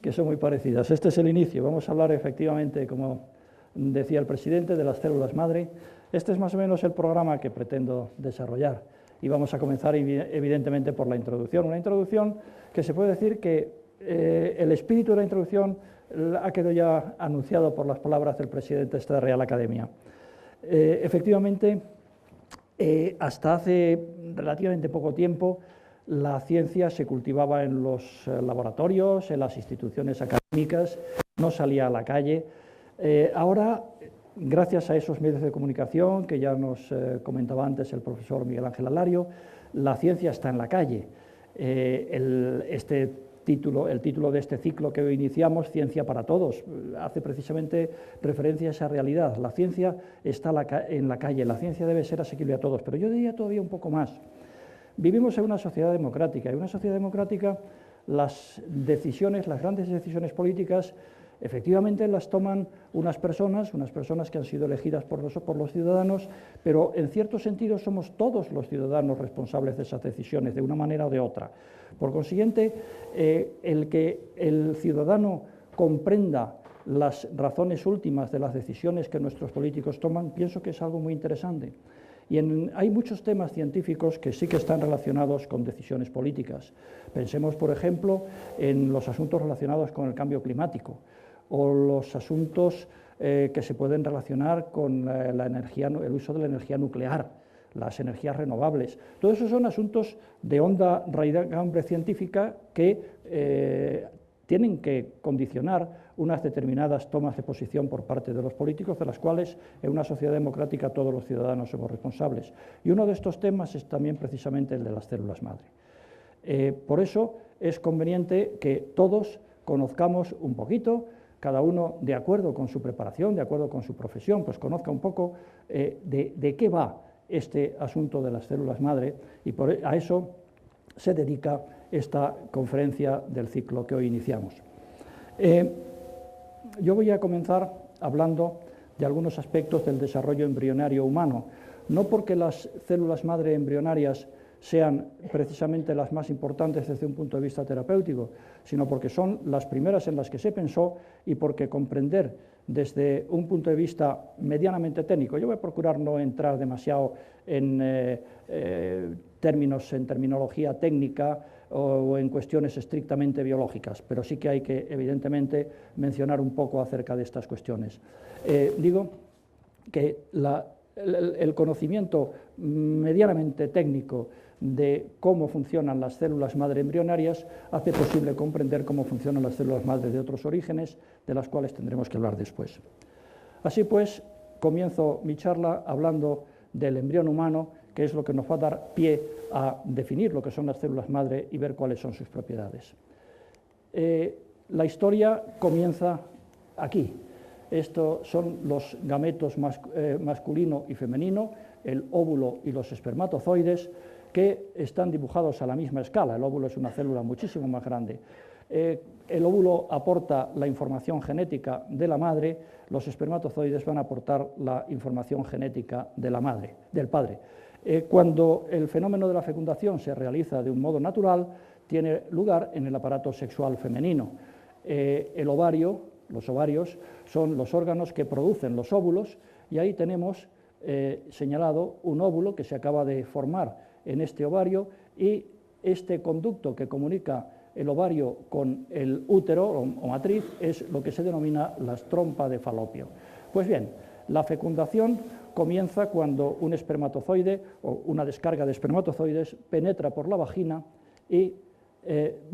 que son muy parecidas. Este es el inicio. Vamos a hablar efectivamente, como decía el presidente, de las células madre. Este es más o menos el programa que pretendo desarrollar. Y vamos a comenzar evidentemente por la introducción. Una introducción que se puede decir que el espíritu de la introducción ha quedado ya anunciado por las palabras del presidente de esta Real Academia. Efectivamente, hasta hace relativamente poco tiempo, la ciencia se cultivaba en los laboratorios, en las instituciones académicas, no salía a la calle. Ahora, gracias a esos medios de comunicación que ya nos comentaba antes el profesor Miguel Ángel Alario, la ciencia está en la calle. El título de este ciclo que hoy iniciamos, Ciencia para Todos, hace precisamente referencia a esa realidad. La ciencia está en la calle, la ciencia debe ser asequible a todos, pero yo diría todavía un poco más. Vivimos en una sociedad democrática, y en una sociedad democrática las decisiones, las grandes decisiones políticas, efectivamente las toman unas personas que han sido elegidas por los ciudadanos, pero en cierto sentido somos todos los ciudadanos responsables de esas decisiones, de una manera o de otra. Por consiguiente, el que el ciudadano comprenda las razones últimas de las decisiones que nuestros políticos toman, pienso que es algo muy interesante. Y hay muchos temas científicos que sí que están relacionados con decisiones políticas. Pensemos, por ejemplo, en los asuntos relacionados con el cambio climático o los asuntos que se pueden relacionar con el uso de la energía nuclear, las energías renovables. Todos esos son asuntos de honda raigambre científica que tienen que condicionar unas determinadas tomas de posición por parte de los políticos, de las cuales en una sociedad democrática todos los ciudadanos somos responsables. Y uno de estos temas es también precisamente el de las células madre. Por eso es conveniente que todos conozcamos un poquito, cada uno de acuerdo con su preparación, de acuerdo con su profesión, pues conozca un poco de qué va este asunto de las células madre, y a eso se dedica esta conferencia del ciclo que hoy iniciamos. Yo voy a comenzar hablando de algunos aspectos del desarrollo embrionario humano, no porque las células madre embrionarias sean precisamente las más importantes desde un punto de vista terapéutico, sino porque son las primeras en las que se pensó y porque comprender desde un punto de vista medianamente técnico, yo voy a procurar no entrar demasiado en terminología técnica o en cuestiones estrictamente biológicas, pero sí que hay que, evidentemente, mencionar un poco acerca de estas cuestiones. Digo que el conocimiento medianamente técnico de cómo funcionan las células madre embrionarias hace posible comprender cómo funcionan las células madre de otros orígenes, de las cuales tendremos que hablar después. Así pues, comienzo mi charla hablando del embrión humano, que es lo que nos va a dar pie a definir lo que son las células madre y ver cuáles son sus propiedades. La historia comienza aquí. Estos son los gametos masculino y femenino, el óvulo y los espermatozoides, que están dibujados a la misma escala. El óvulo es una célula muchísimo más grande. El óvulo aporta la información genética de la madre, los espermatozoides van a aportar la información genética de la madre, del padre. Cuando el fenómeno de la fecundación se realiza de un modo natural, tiene lugar en el aparato sexual femenino. El ovario, los ovarios, son los órganos que producen los óvulos, y ahí tenemos señalado un óvulo que se acaba de formar en este ovario, y este conducto que comunica el ovario con el útero o matriz es lo que se denomina la trompa de Falopio. Pues bien, la fecundación comienza cuando un espermatozoide o una descarga de espermatozoides penetra por la vagina y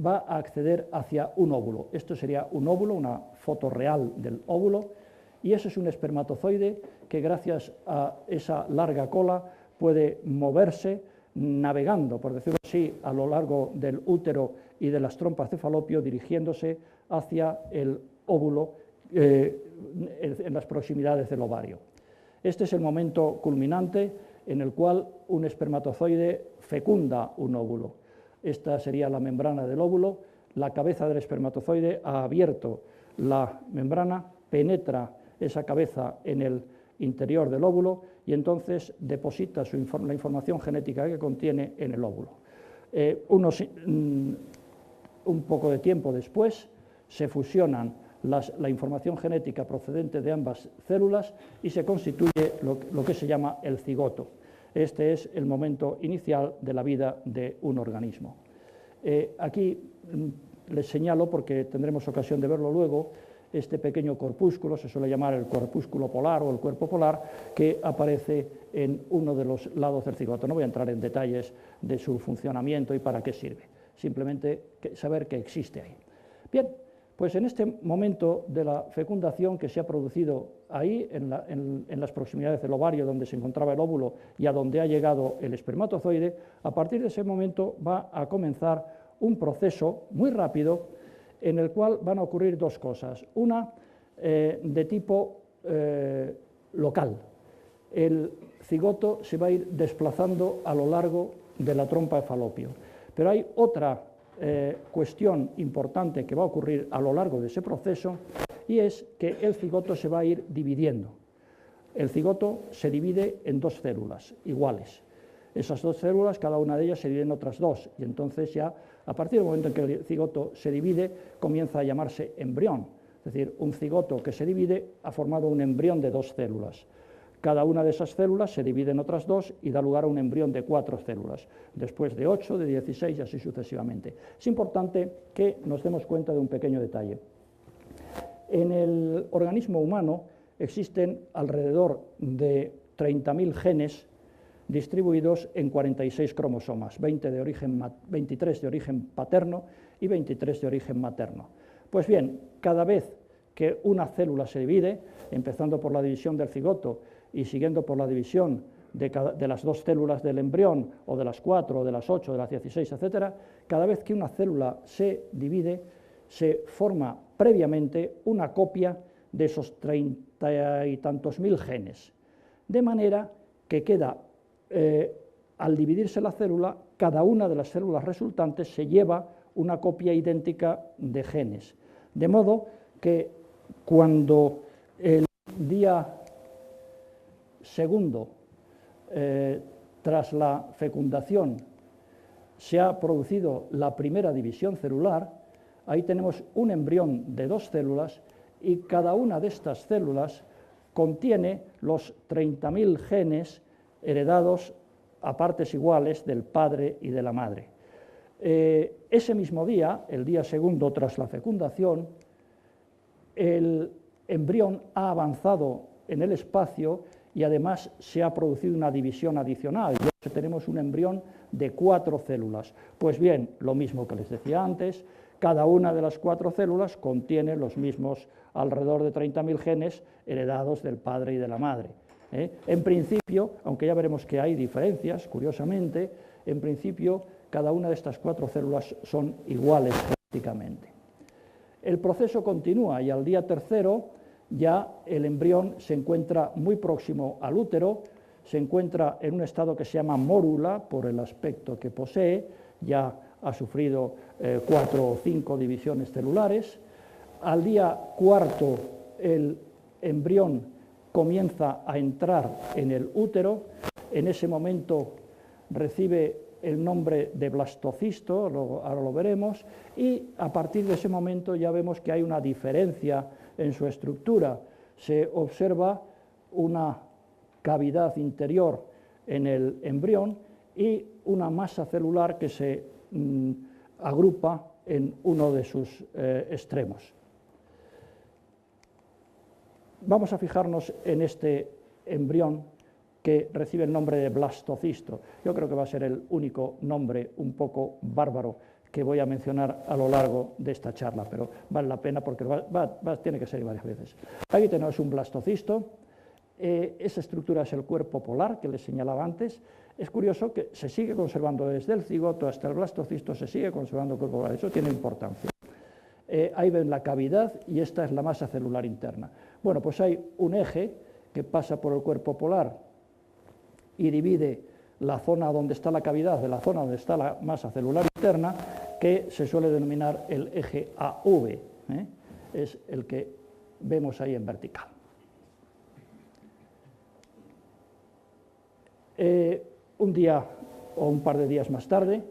va a acceder hacia un óvulo. Esto sería un óvulo, una foto real del óvulo, y eso es un espermatozoide que gracias a esa larga cola puede moverse navegando, por decirlo así, a lo largo del útero y de las trompas de Falopio, dirigiéndose hacia el óvulo en las proximidades del ovario. Este es el momento culminante en el cual un espermatozoide fecunda un óvulo. Esta sería la membrana del óvulo, la cabeza del espermatozoide ha abierto la membrana, penetra esa cabeza en el interior del óvulo y entonces deposita la información genética que contiene en el óvulo. Un poco de tiempo después se fusionan la información genética procedente de ambas células y se constituye lo que se llama el cigoto. Este es el momento inicial de la vida de un organismo. Aquí les señalo, porque tendremos ocasión de verlo luego, este pequeño corpúsculo, se suele llamar el corpúsculo polar o el cuerpo polar, que aparece en uno de los lados del cigoto. No voy a entrar en detalles de su funcionamiento y para qué sirve, simplemente saber que existe ahí. Bien, pues en este momento de la fecundación que se ha producido ahí, en las proximidades del ovario donde se encontraba el óvulo y a donde ha llegado el espermatozoide, a partir de ese momento va a comenzar un proceso muy rápido en el cual van a ocurrir dos cosas. Una de tipo local. El cigoto se va a ir desplazando a lo largo de la trompa de Falopio. Pero hay otra cuestión importante que va a ocurrir a lo largo de ese proceso, y es que el cigoto se va a ir dividiendo. El cigoto se divide en dos células iguales. Esas dos células, cada una de ellas se divide en otras dos, y entonces ya, a partir del momento en que el cigoto se divide, comienza a llamarse embrión. Es decir, un cigoto que se divide ha formado un embrión de dos células. Cada una de esas células se divide en otras dos y da lugar a un embrión de 4 células, después de 8, de 16 y así sucesivamente. Es importante que nos demos cuenta de un pequeño detalle. En el organismo humano existen alrededor de 30.000 genes distribuidos en 46 cromosomas, 23 de origen paterno y 23 de origen materno. Pues bien, cada vez que una célula se divide, empezando por la división del cigoto y siguiendo por la división de las dos células del embrión, o de las 4, o de las 8, de las 16, etc., cada vez que una célula se divide, se forma previamente una copia de esos 30 y tantos mil genes, de manera que queda, al dividirse la célula, cada una de las células resultantes se lleva una copia idéntica de genes, de modo que cuando el día segundo, tras la fecundación, se ha producido la primera división celular, ahí tenemos un embrión de dos células y cada una de estas células contiene los 30.000 genes heredados a partes iguales del padre y de la madre. Ese mismo día, el día segundo tras la fecundación, el embrión ha avanzado en el espacio y además se ha producido una división adicional. Ya tenemos un embrión de 4 células. Pues bien, lo mismo que les decía antes, cada una de las 4 células contiene los mismos alrededor de 30.000 genes heredados del padre y de la madre. En principio, aunque ya veremos que hay diferencias, curiosamente, en principio cada una de estas 4 células son iguales prácticamente. El proceso continúa y al día tercero ya el embrión se encuentra muy próximo al útero, se encuentra en un estado que se llama mórula por el aspecto que posee, ya ha sufrido 4 o 5 divisiones celulares. Al día cuarto el embrión comienza a entrar en el útero, en ese momento recibe el nombre de blastocisto, ahora lo veremos, y a partir de ese momento ya vemos que hay una diferencia en su estructura. Se observa una cavidad interior en el embrión y una masa celular que se agrupa en uno de sus extremos. Vamos a fijarnos en este embrión que recibe el nombre de blastocisto. Yo creo que va a ser el único nombre un poco bárbaro que voy a mencionar a lo largo de esta charla, pero vale la pena porque tiene que ser varias veces. Aquí tenemos un blastocisto. Esa estructura es el cuerpo polar que les señalaba antes. Es curioso que se sigue conservando desde el cigoto hasta el blastocisto, se sigue conservando el cuerpo polar. Eso tiene importancia. Ahí ven la cavidad y esta es la masa celular interna. Bueno, pues hay un eje que pasa por el cuerpo polar y divide la zona donde está la cavidad de la zona donde está la masa celular interna, que se suele denominar el eje AV, es el que vemos ahí en vertical. Un día o un par de días más tarde,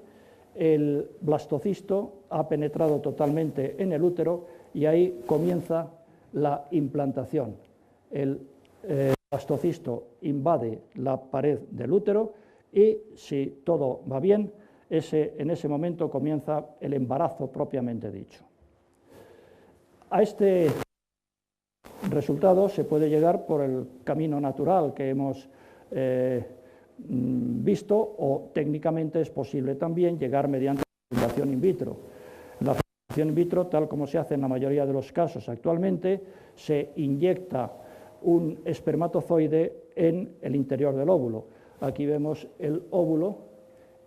el blastocisto ha penetrado totalmente en el útero y ahí comienza la implantación. El blastocisto invade la pared del útero y, si todo va bien, en ese momento comienza el embarazo propiamente dicho. A este resultado se puede llegar por el camino natural que hemos visto, o técnicamente es posible también llegar mediante la fecundación in vitro. La fecundación in vitro, tal como se hace en la mayoría de los casos actualmente, se inyecta un espermatozoide en el interior del óvulo. Aquí vemos el óvulo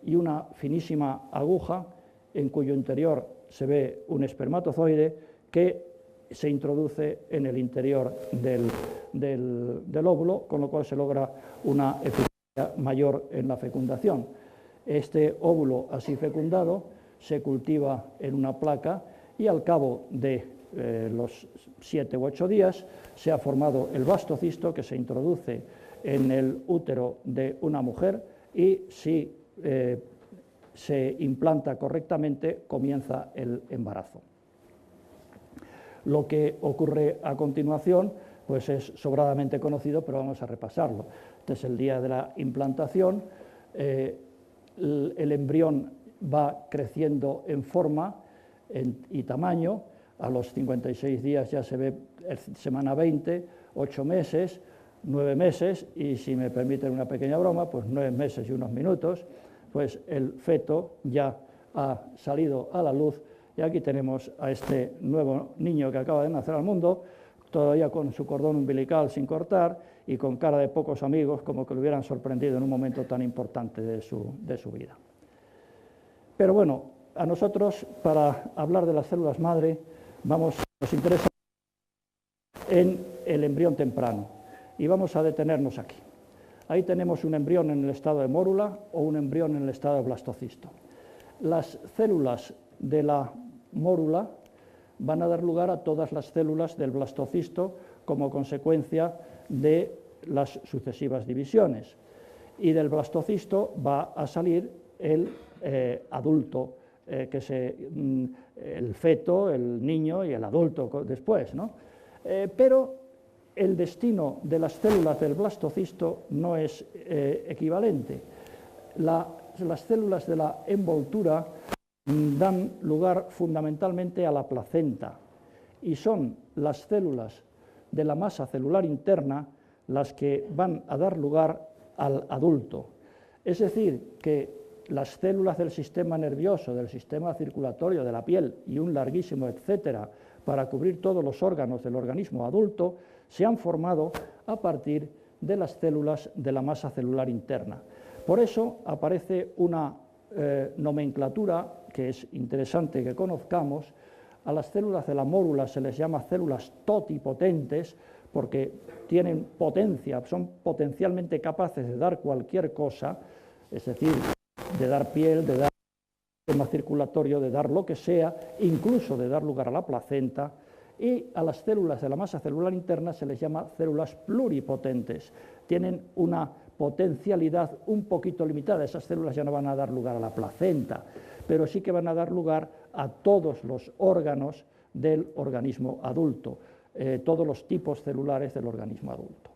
y una finísima aguja en cuyo interior se ve un espermatozoide que se introduce en el interior del óvulo, con lo cual se logra una eficacia mayor en la fecundación. Este óvulo así fecundado se cultiva en una placa y al cabo de los 7 u 8 días se ha formado el blastocisto, que se introduce en el útero de una mujer y, si se implanta correctamente, comienza el embarazo. Lo que ocurre a continuación pues es sobradamente conocido, pero vamos a repasarlo. Este es el día de la implantación. El embrión va creciendo en forma y tamaño. A los 56 días ya se ve semana 20, 8 meses, 9 meses, y si me permiten una pequeña broma, pues 9 meses y unos minutos, pues el feto ya ha salido a la luz, y aquí tenemos a este nuevo niño que acaba de nacer al mundo, todavía con su cordón umbilical sin cortar y con cara de pocos amigos, como que lo hubieran sorprendido en un momento tan importante de su vida. Pero bueno, a nosotros, para hablar de las células madre, nos interesa en el embrión temprano, y vamos a detenernos aquí. Ahí tenemos un embrión en el estado de mórula o un embrión en el estado de blastocisto. Las células de la mórula van a dar lugar a todas las células del blastocisto como consecuencia de las sucesivas divisiones, y del blastocisto va a salir el adulto, que es el feto, el niño y el adulto después, ¿no? Pero el destino de las células del blastocisto no es equivalente. Las células de la envoltura dan lugar fundamentalmente a la placenta, y son las células de la masa celular interna las que van a dar lugar al adulto. Es decir, que las células del sistema nervioso, del sistema circulatorio, de la piel y un larguísimo etcétera, para cubrir todos los órganos del organismo adulto, se han formado a partir de las células de la masa celular interna. Por eso aparece una nomenclatura que es interesante que conozcamos. A las células de la mórula se les llama células totipotentes, porque tienen potencia, son potencialmente capaces de dar cualquier cosa, es decir, de dar piel, de dar sistema circulatorio, de dar lo que sea, incluso de dar lugar a la placenta. Y a las células de la masa celular interna se les llama células pluripotentes. Tienen una potencialidad un poquito limitada. Esas células ya no van a dar lugar a la placenta, pero sí que van a dar lugar a todos los órganos del organismo adulto, todos los tipos celulares del organismo adulto.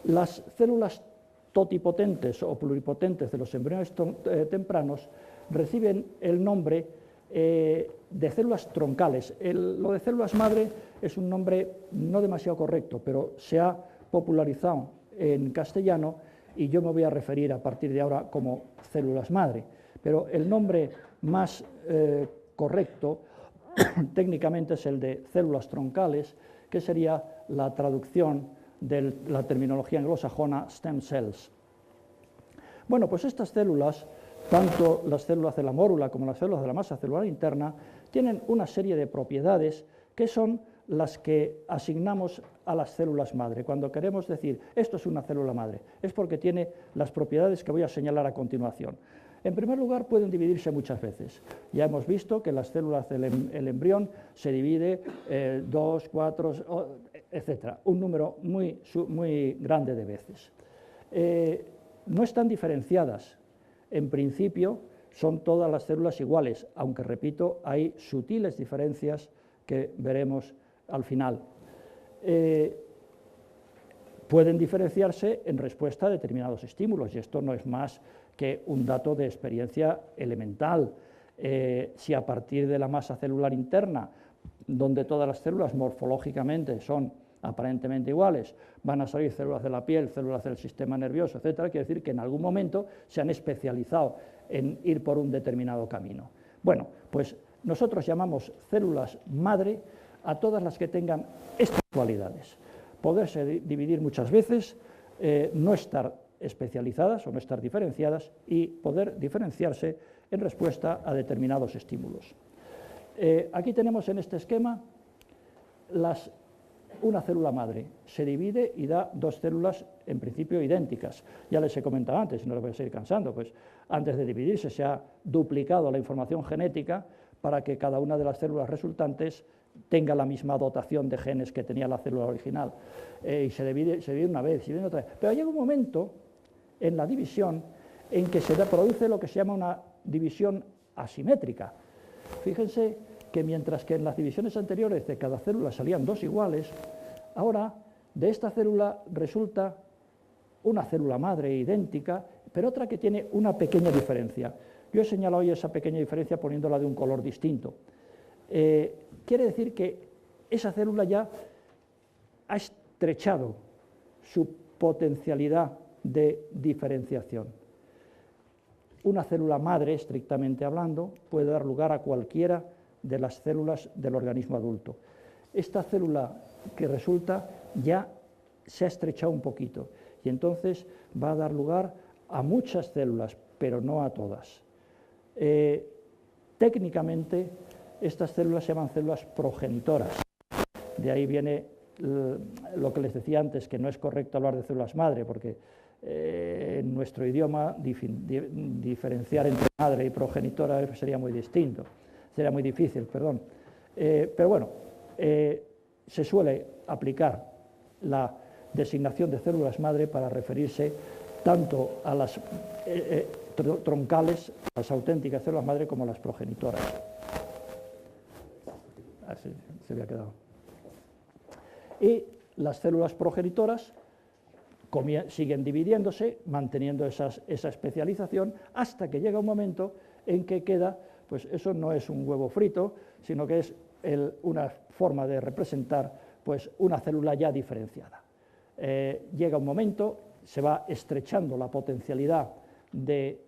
Las células totipotentes o pluripotentes de los embriones tempranos reciben el nombre de células troncales. Lo de células madre es un nombre no demasiado correcto, pero se ha popularizado en castellano y yo me voy a referir a partir de ahora como células madre. Pero el nombre más correcto técnicamente es el de células troncales, que sería la traducción de la terminología anglosajona stem cells. Bueno, pues estas células, tanto las células de la mórula como las células de la masa celular interna, tienen una serie de propiedades que son las que asignamos a las células madre. Cuando queremos decir esto es una célula madre, es porque tiene las propiedades que voy a señalar a continuación. En primer lugar, pueden dividirse muchas veces. Ya hemos visto que las células del embrión se divide 2, 4, etc., un número muy grande de veces. No están diferenciadas. En principio, son todas las células iguales, aunque, repito, hay sutiles diferencias que veremos al final. Pueden diferenciarse en respuesta a determinados estímulos, y esto no es más que un dato de experiencia elemental. Si a partir de la masa celular interna, donde todas las células morfológicamente son aparentemente iguales, van a salir células de la piel, células del sistema nervioso, etcétera, quiere decir que en algún momento se han especializado en ir por un determinado camino. Bueno, pues nosotros llamamos células madre a todas las que tengan estas cualidades: poderse dividir muchas veces, no estar especializadas o no estar diferenciadas y poder diferenciarse en respuesta a determinados estímulos. Aquí tenemos en este esquema una célula madre, se divide y da dos células en principio idénticas. Ya les he comentado antes, y no les voy a seguir cansando, pues antes de dividirse se ha duplicado la información genética para que cada una de las células resultantes tenga la misma dotación de genes que tenía la célula original. Y se divide una vez, se divide otra vez. Pero llega un momento en la división en que se produce lo que se llama una división asimétrica. Fíjense que mientras que en las divisiones anteriores de cada célula salían dos iguales, ahora de esta célula resulta una célula madre idéntica, pero otra que tiene una pequeña diferencia. Yo he señalado hoy esa pequeña diferencia poniéndola de un color distinto. Quiere decir que esa célula ya ha estrechado su potencialidad de diferenciación. Una célula madre, estrictamente hablando, puede dar lugar a cualquiera de las células del organismo adulto. Esta célula que resulta ya se ha estrechado un poquito y entonces va a dar lugar a muchas células, pero no a todas. Técnicamente, estas células se llaman células progenitoras. De ahí viene lo que les decía antes, que no es correcto hablar de células madre, porque en nuestro idioma diferenciar entre madre y progenitora sería muy distinto. Sería muy difícil, perdón. Pero bueno, se suele aplicar la designación de células madre para referirse tanto a las troncales, las auténticas células madre, como a las progenitoras. Así se había quedado. Y las células progenitoras siguen dividiéndose, manteniendo esa especialización, hasta que llega un momento en que queda, pues eso no es un huevo frito, sino que es una forma de representar pues una célula ya diferenciada. Llega un momento, se va estrechando la potencialidad de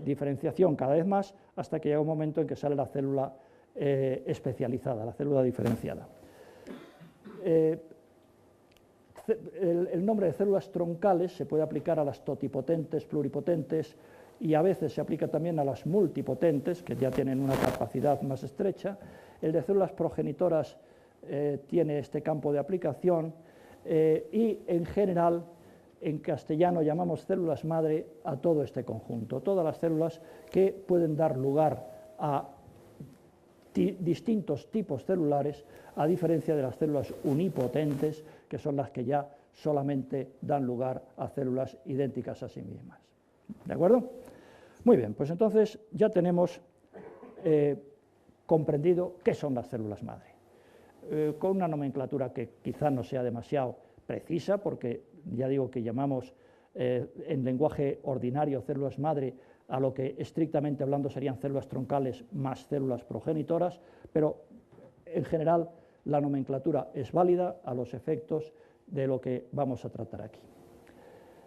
diferenciación cada vez más, hasta que llega un momento en que sale la célula especializada, la célula diferenciada. El nombre de células troncales se puede aplicar a las totipotentes, pluripotentes, y a veces se aplica también a las multipotentes, que ya tienen una capacidad más estrecha. El de células progenitoras tiene este campo de aplicación y, en general, en castellano llamamos células madre a todo este conjunto, todas las células que pueden dar lugar a distintos tipos celulares, a diferencia de las células unipotentes, que son las que ya solamente dan lugar a células idénticas a sí mismas. ¿De acuerdo? Muy bien, pues entonces ya tenemos comprendido qué son las células madre, con una nomenclatura que quizá no sea demasiado precisa, porque ya digo que llamamos en lenguaje ordinario células madre a lo que estrictamente hablando serían células troncales más células progenitoras, pero en general la nomenclatura es válida a los efectos de lo que vamos a tratar aquí.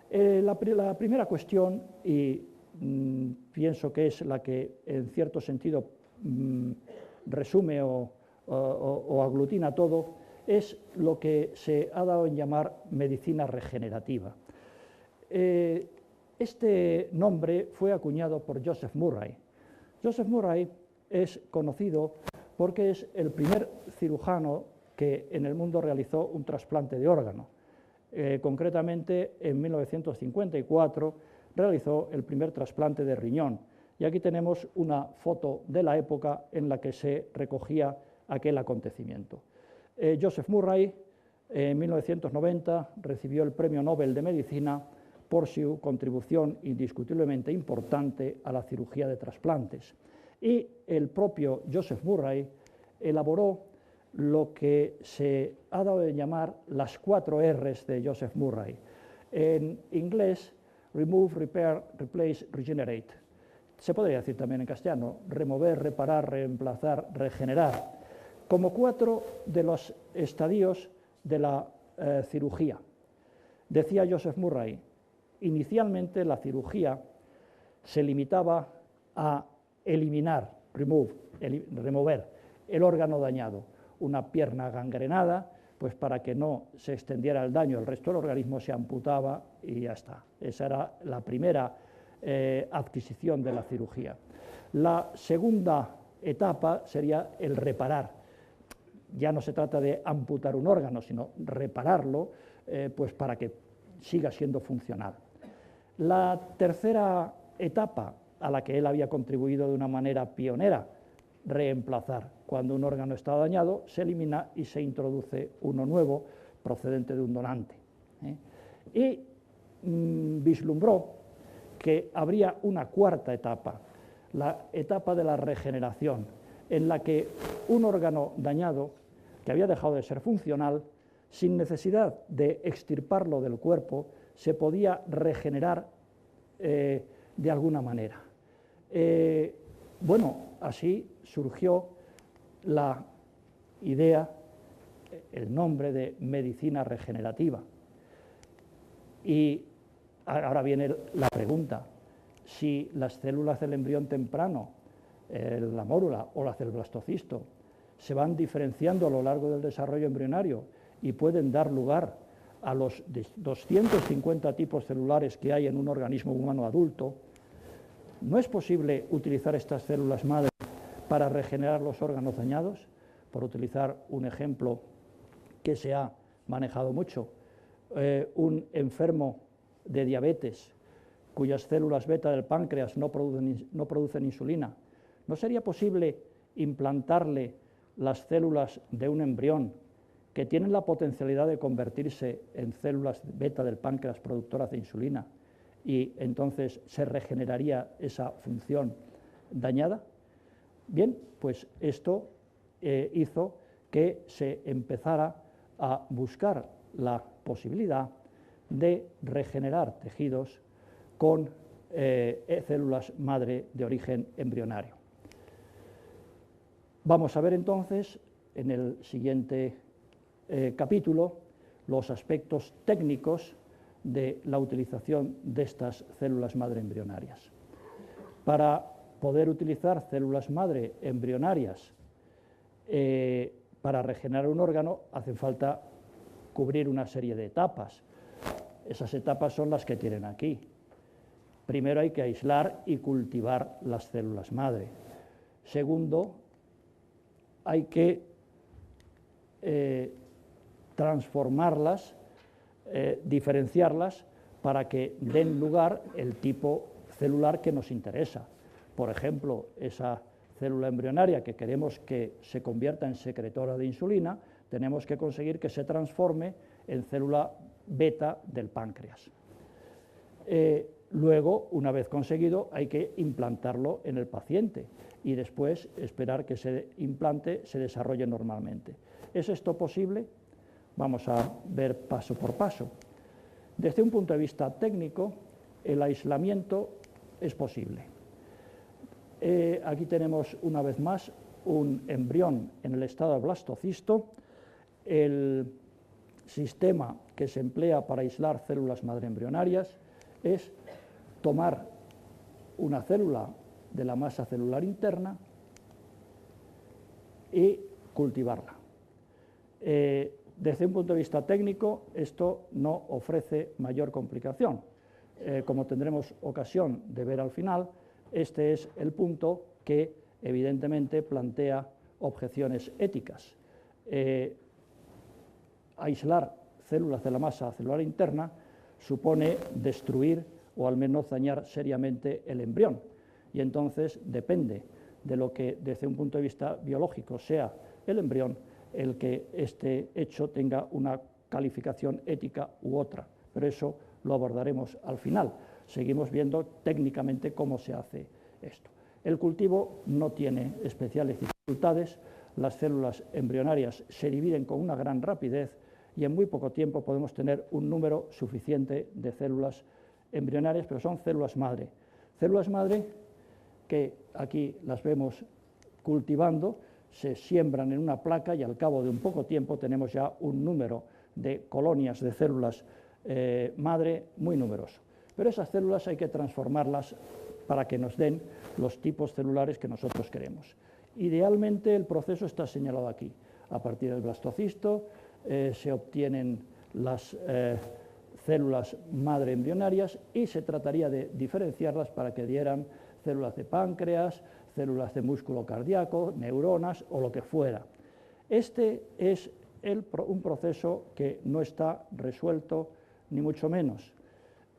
La primera cuestión, y pienso que es la que en cierto sentido resume o aglutina todo, es lo que se ha dado en llamar medicina regenerativa. Este nombre fue acuñado por Joseph Murray. Joseph Murray es conocido porque es el primer cirujano que en el mundo realizó un trasplante de órgano. Concretamente, en 1954 realizó el primer trasplante de riñón. Y aquí tenemos una foto de la época en la que se recogía aquel acontecimiento. Joseph Murray, en 1990, recibió el Premio Nobel de Medicina por su contribución indiscutiblemente importante a la cirugía de trasplantes. Y el propio Joseph Murray elaboró lo que se ha dado de llamar las 4 R's de Joseph Murray. En inglés, remove, repair, replace, regenerate. Se podría decir también en castellano, remover, reparar, reemplazar, regenerar, como 4 de los estadios de la cirugía. Decía Joseph Murray, inicialmente la cirugía se limitaba a eliminar, remover el órgano dañado, una pierna gangrenada, pues para que no se extendiera el daño, el resto del organismo se amputaba y ya está. Esa era la primera adquisición de la cirugía. La segunda etapa sería el reparar. Ya no se trata de amputar un órgano, sino repararlo, pues para que siga siendo funcional. La tercera etapa a la que él había contribuido de una manera pionera, reemplazar. Cuando un órgano está dañado, se elimina y se introduce uno nuevo procedente de un donante. Y vislumbró que habría una cuarta etapa, la etapa de la regeneración, en la que un órgano dañado, que había dejado de ser funcional, sin necesidad de extirparlo del cuerpo, se podía regenerar de alguna manera. Bueno, así surgió la idea, el nombre de medicina regenerativa. Y ahora viene la pregunta, si las células del embrión temprano, la mórula o el blastocisto, se van diferenciando a lo largo del desarrollo embrionario y pueden dar lugar a los 250 tipos celulares que hay en un organismo humano adulto, ¿no es posible utilizar estas células madre para regenerar los órganos dañados? Por utilizar un ejemplo que se ha manejado mucho, un enfermo de diabetes cuyas células beta del páncreas no producen insulina, ¿no sería posible implantarle las células de un embrión que tienen la potencialidad de convertirse en células beta del páncreas productoras de insulina y entonces se regeneraría esa función dañada? Bien, pues esto hizo que se empezara a buscar la posibilidad de regenerar tejidos con células madre de origen embrionario. Vamos a ver entonces en el siguiente capítulo los aspectos técnicos de la utilización de estas células madre embrionarias. Para poder utilizar células madre embrionarias para regenerar un órgano hace falta cubrir una serie de etapas. Esas etapas son las que tienen aquí. Primero hay que aislar y cultivar las células madre. Segundo, hay que transformarlas, diferenciarlas para que den lugar el tipo celular que nos interesa. Por ejemplo, esa célula embrionaria que queremos que se convierta en secretora de insulina, tenemos que conseguir que se transforme en célula beta del páncreas. Luego, una vez conseguido, hay que implantarlo en el paciente y después esperar que ese implante se desarrolle normalmente. ¿Es esto posible? Vamos a ver paso por paso. Desde un punto de vista técnico, el aislamiento es posible. Aquí tenemos una vez más un embrión en el estado de blastocisto. El sistema que se emplea para aislar células madre embrionarias es tomar una célula de la masa celular interna y cultivarla. Desde un punto de vista técnico, esto no ofrece mayor complicación. Como tendremos ocasión de ver al final, este es el punto que evidentemente plantea objeciones éticas. Aislar células de la masa celular interna supone destruir o al menos dañar seriamente el embrión, y entonces depende de lo que desde un punto de vista biológico sea el embrión el que este hecho tenga una calificación ética u otra, pero eso lo abordaremos al final. Seguimos viendo técnicamente cómo se hace esto. El cultivo no tiene especiales dificultades, las células embrionarias se dividen con una gran rapidez y en muy poco tiempo podemos tener un número suficiente de células embrionarias, pero son células madre. Células madre que aquí las vemos cultivando, se siembran en una placa y al cabo de un poco tiempo tenemos ya un número de colonias de células madre muy numeroso. Pero esas células hay que transformarlas para que nos den los tipos celulares que nosotros queremos. Idealmente el proceso está señalado aquí. A partir del blastocisto se obtienen las células madre embrionarias y se trataría de diferenciarlas para que dieran células de páncreas, células de músculo cardíaco, neuronas o lo que fuera. Este es un proceso que no está resuelto, ni mucho menos.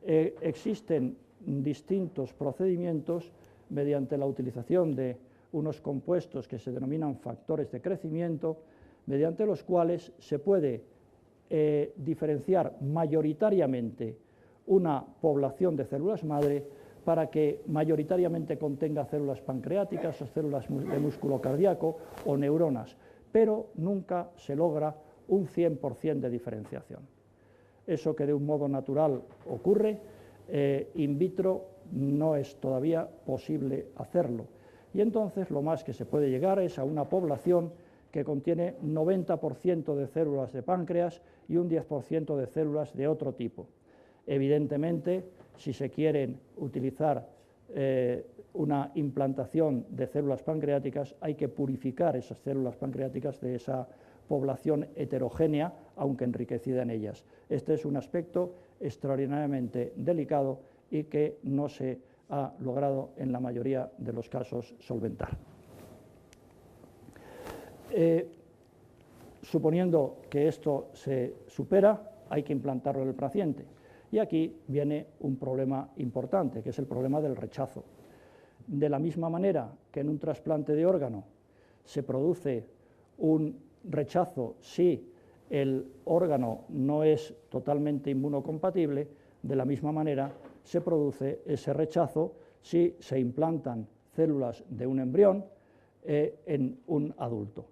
Existen distintos procedimientos mediante la utilización de unos compuestos que se denominan factores de crecimiento, mediante los cuales se puede diferenciar mayoritariamente una población de células madre para que mayoritariamente contenga células pancreáticas o células de músculo cardíaco o neuronas, pero nunca se logra un 100% de diferenciación. Eso que de un modo natural ocurre, in vitro no es todavía posible hacerlo. Y entonces lo más que se puede llegar es a una población que contiene 90% de células de páncreas y un 10% de células de otro tipo. Evidentemente, si se quieren utilizar una implantación de células pancreáticas, hay que purificar esas células pancreáticas de esa población heterogénea, aunque enriquecida en ellas. Este es un aspecto extraordinariamente delicado y que no se ha logrado en la mayoría de los casos solventar. Suponiendo que esto se supera, hay que implantarlo en el paciente. Y aquí viene un problema importante, que es el problema del rechazo. De la misma manera que en un trasplante de órgano se produce un rechazo si el órgano no es totalmente inmunocompatible, de la misma manera se produce ese rechazo si se implantan células de un embrión en un adulto.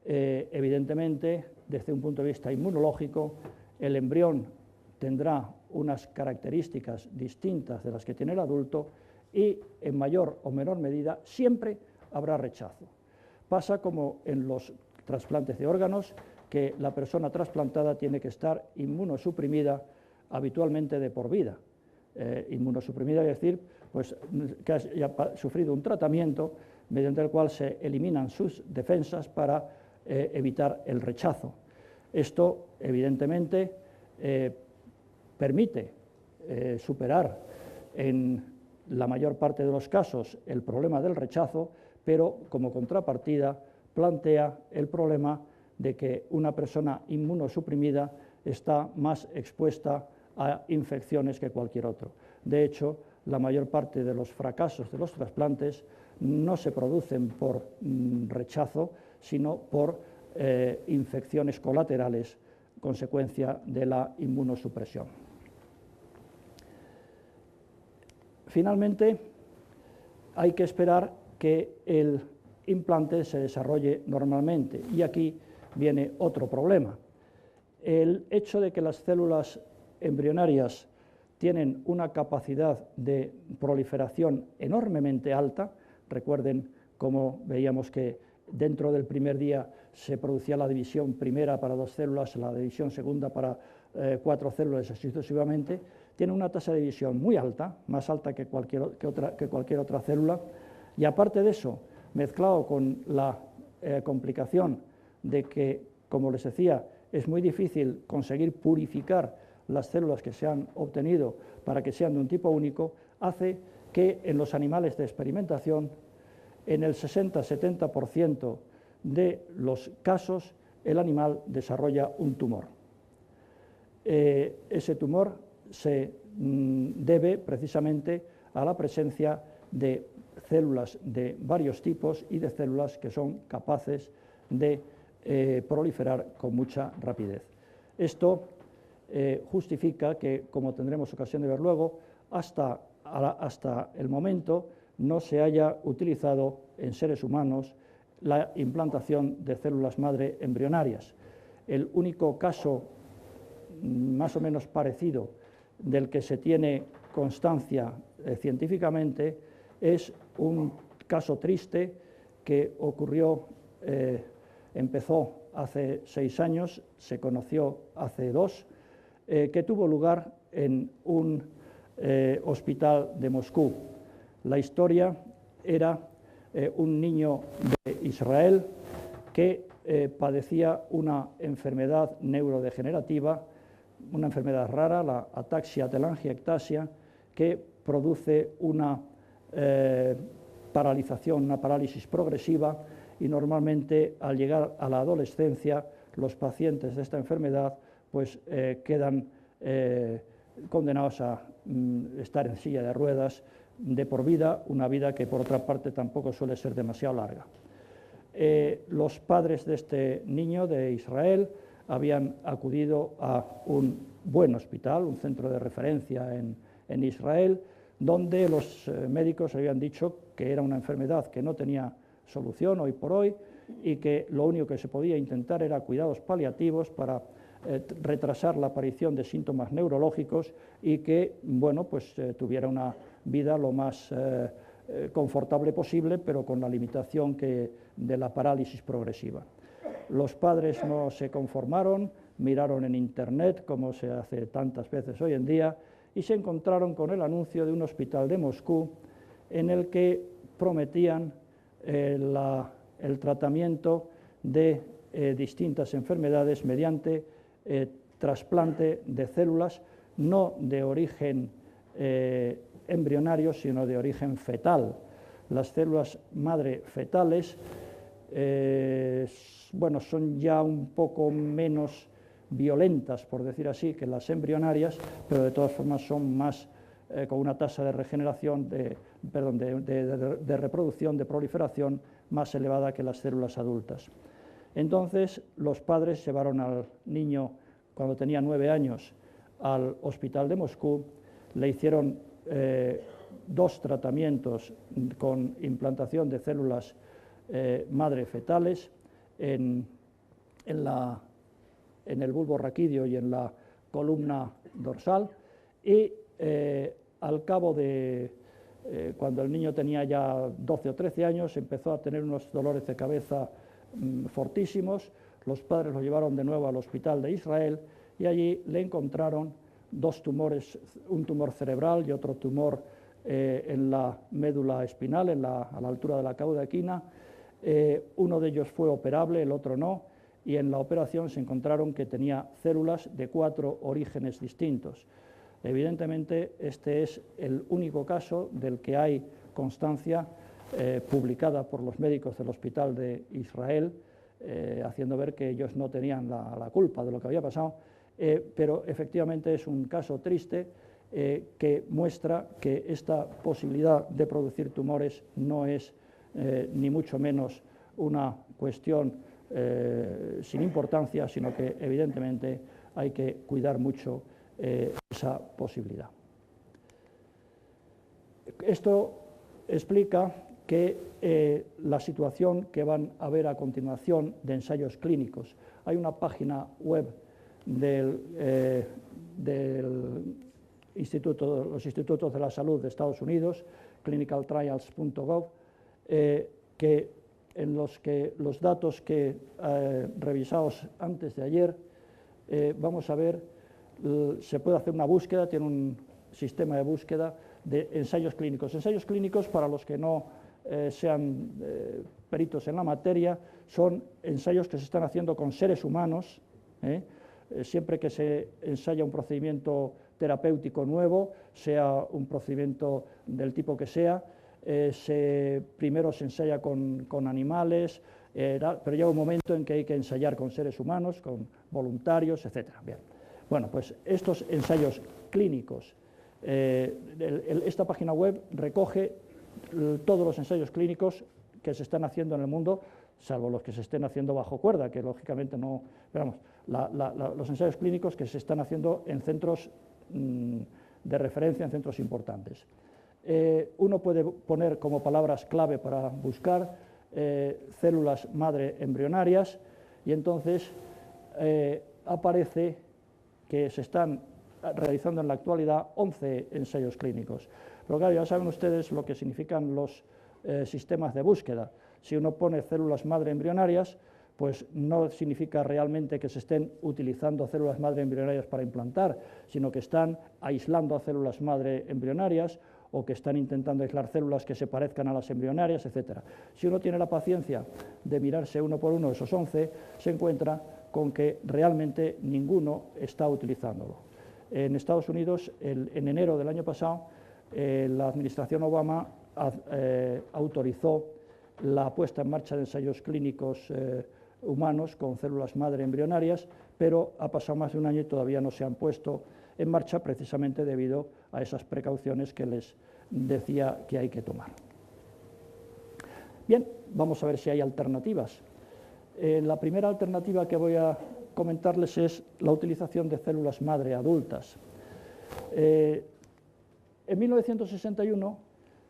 Evidentemente, desde un punto de vista inmunológico, el embrión tendrá unas características distintas de las que tiene el adulto y, en mayor o menor medida, siempre habrá rechazo. Pasa como en los trasplantes de órganos, que la persona trasplantada tiene que estar inmunosuprimida habitualmente de por vida. Inmunosuprimida es decir, pues, que haya sufrido un tratamiento mediante el cual se eliminan sus defensas para evitar el rechazo. Esto, evidentemente, permite superar en la mayor parte de los casos el problema del rechazo, pero como contrapartida plantea el problema de que una persona inmunosuprimida está más expuesta a infecciones que cualquier otro. De hecho, la mayor parte de los fracasos de los trasplantes no se producen por rechazo, sino por infecciones colaterales, consecuencia de la inmunosupresión. Finalmente, hay que esperar que el implante se desarrolle normalmente, y aquí viene otro problema. El hecho de que las células embrionarias tienen una capacidad de proliferación enormemente alta, recuerden cómo veíamos que dentro del primer día se producía la división primera para 2 células, la división segunda para 4 células, así sucesivamente, tiene una tasa de división muy alta, más alta que cualquier otra célula, y aparte de eso, mezclado con la complicación de que, como les decía, es muy difícil conseguir purificar las células que se han obtenido para que sean de un tipo único, hace que en los animales de experimentación, en el 60-70% de los casos, el animal desarrolla un tumor. Ese tumor se debe precisamente a la presencia de células de varios tipos y de células que son capaces de proliferar con mucha rapidez. Esto justifica que, como tendremos ocasión de ver luego, hasta el momento no se haya utilizado en seres humanos la implantación de células madre embrionarias. El único caso más o menos parecido del que se tiene constancia científicamente es un caso triste que ocurrió, empezó hace 6 años, se conoció hace 2, que tuvo lugar en un hospital de Moscú. La historia era un niño de Israel que padecía una enfermedad neurodegenerativa, una enfermedad rara, la ataxia telangiectasia, que produce una paralización, una parálisis progresiva, y normalmente al llegar a la adolescencia los pacientes de esta enfermedad pues quedan condenados a estar en silla de ruedas de por vida, una vida que por otra parte tampoco suele ser demasiado larga. Los padres de este niño de Israel habían acudido a un buen hospital, un centro de referencia en Israel, donde los médicos habían dicho que era una enfermedad que no tenía solución hoy por hoy y que lo único que se podía intentar era cuidados paliativos para retrasar la aparición de síntomas neurológicos y que, bueno, pues tuviera una vida lo más confortable posible, pero con la limitación de la parálisis progresiva. Los padres no se conformaron, miraron en Internet, como se hace tantas veces hoy en día, y se encontraron con el anuncio de un hospital de Moscú en el que prometían el tratamiento de distintas enfermedades mediante trasplante de células, no de origen embrionario, sino de origen fetal. Las células madre fetales bueno, son ya un poco menos violentas, por decir así, que las embrionarias, pero de todas formas son más con una tasa de regeneración, de reproducción, de proliferación más elevada que las células adultas. Entonces, los padres llevaron al niño, cuando tenía 9 años, al hospital de Moscú, le hicieron 2 tratamientos con implantación de células madre fetales en el bulbo raquídeo y en la columna dorsal, y al cabo de cuando el niño tenía ya 12 o 13 años, empezó a tener unos dolores de cabeza fortísimos. Los padres lo llevaron de nuevo al hospital de Israel y allí le encontraron 2 tumores, un tumor cerebral y otro tumor en la médula espinal, a la altura de la cauda-equina. Uno de ellos fue operable, el otro no, y en la operación se encontraron que tenía células de 4 orígenes distintos. Evidentemente, este es el único caso del que hay constancia publicada por los médicos del hospital de Israel, haciendo ver que ellos no tenían la culpa de lo que había pasado, pero efectivamente es un caso triste que muestra que esta posibilidad de producir tumores no es ni mucho menos una cuestión sin importancia, sino que evidentemente hay que cuidar mucho esa posibilidad. Esto explica que la situación que van a ver a continuación de ensayos clínicos. Hay una página web del los institutos de la salud de Estados Unidos, clinicaltrials.gov, en los que los datos que revisados antes de ayer, vamos a ver, se puede hacer una búsqueda, tiene un sistema de búsqueda de ensayos clínicos. Ensayos clínicos, para los que no sean peritos en la materia, son ensayos que se están haciendo con seres humanos. Siempre que se ensaya un procedimiento terapéutico nuevo, sea un procedimiento del tipo que sea, primero se ensaya con animales, pero llega un momento en que hay que ensayar con seres humanos, con voluntarios, etc. Bien. Bueno, pues estos ensayos clínicos, esta página web recoge todos los ensayos clínicos que se están haciendo en el mundo, salvo los que se estén haciendo bajo cuerda, que lógicamente no, pero vamos, los ensayos clínicos que se están haciendo en centros de referencia, en centros importantes. Uno puede poner como palabras clave para buscar células madre embrionarias y entonces aparece que se están realizando en la actualidad 11 ensayos clínicos. Pero claro, ya saben ustedes lo que significan los sistemas de búsqueda. Si uno pone células madre embrionarias, pues no significa realmente que se estén utilizando células madre embrionarias para implantar, sino que están aislando a células madre embrionarias o que están intentando aislar células que se parezcan a las embrionarias, etc. Si uno tiene la paciencia de mirarse uno por uno esos 11, se encuentra con que realmente ninguno está utilizándolo. En Estados Unidos, en enero del año pasado, la administración Obama autorizó la puesta en marcha de ensayos clínicos humanos con células madre embrionarias, pero ha pasado más de un año y todavía no se han puesto en marcha precisamente debido a esas precauciones que les decía que hay que tomar. Bien, vamos a ver si hay alternativas. La primera alternativa que voy a comentarles es la utilización de células madre adultas. En 1961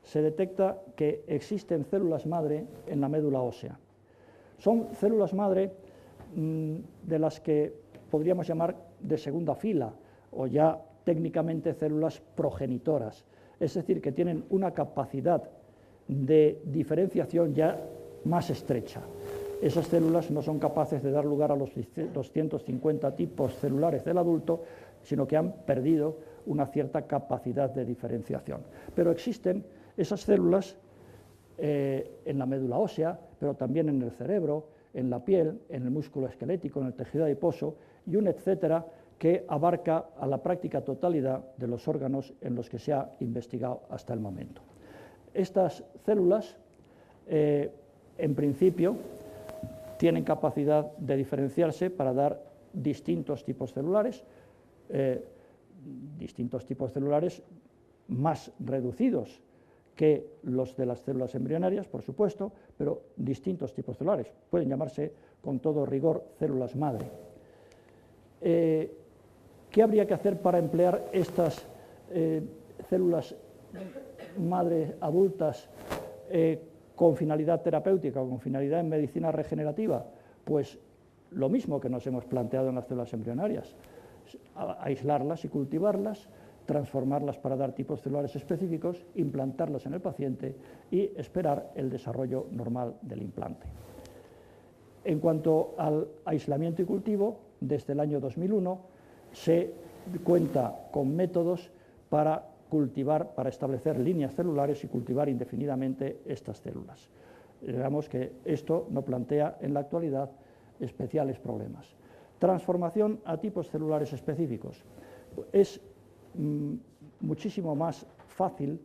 se detecta que existen células madre en la médula ósea. Son células madre de las que podríamos llamar de segunda fila o ya técnicamente células progenitoras, es decir, que tienen una capacidad de diferenciación ya más estrecha. Esas células no son capaces de dar lugar a los 250 tipos celulares del adulto, sino que han perdido una cierta capacidad de diferenciación. Pero existen esas células en la médula ósea, pero también en el cerebro, en la piel, en el músculo esquelético, en el tejido adiposo y un etcétera que abarca a la práctica totalidad de los órganos en los que se ha investigado hasta el momento. Estas células, en principio, tienen capacidad de diferenciarse para dar distintos tipos celulares más reducidos que los de las células embrionarias, por supuesto, pero distintos tipos celulares. Pueden llamarse, con todo rigor, células madre. ¿Qué habría que hacer para emplear estas células madre adultas con finalidad terapéutica o con finalidad en medicina regenerativa? Pues lo mismo que nos hemos planteado en las células embrionarias, aislarlas y cultivarlas, transformarlas para dar tipos celulares específicos, implantarlas en el paciente y esperar el desarrollo normal del implante. En cuanto al aislamiento y cultivo, desde el año 2001 se cuenta con métodos para cultivar, para establecer líneas celulares y cultivar indefinidamente estas células. Digamos que esto no plantea en la actualidad especiales problemas. Transformación a tipos celulares específicos. Es muchísimo más fácil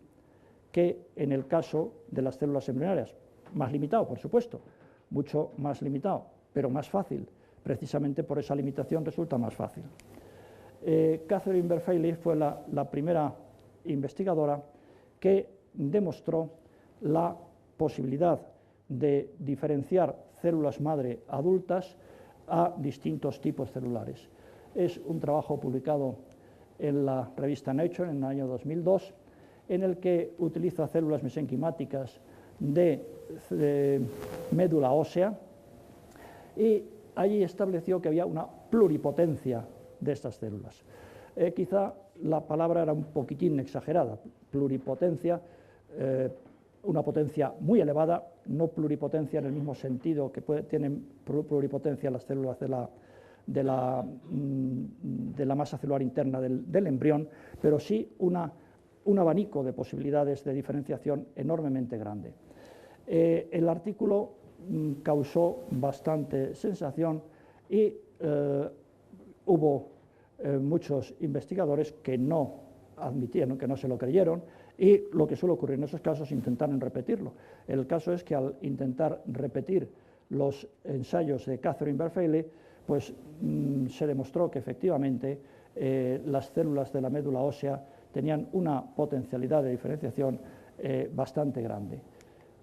que en el caso de las células embrionarias. Más limitado, por supuesto, mucho más limitado, pero más fácil. Precisamente por esa limitación resulta más fácil. Catherine Verfaillie fue la primera investigadora que demostró la posibilidad de diferenciar células madre adultas a distintos tipos celulares. Es un trabajo publicado en la revista Nature en el año 2002, en el que utiliza células mesenquimáticas de médula ósea y allí estableció que había una pluripotencia de estas células. Quizá la palabra era un poquitín exagerada, pluripotencia, una potencia muy elevada, no pluripotencia en el mismo sentido que tienen pluripotencia las células de la masa celular interna del embrión, pero sí un abanico de posibilidades de diferenciación enormemente grande. El artículo causó bastante sensación y hubo muchos investigadores que no admitieron, que no se lo creyeron, y lo que suele ocurrir en esos casos intentaron repetirlo. El caso es que al intentar repetir los ensayos de Catherine Verfaillie, pues se demostró que efectivamente las células de la médula ósea tenían una potencialidad de diferenciación bastante grande.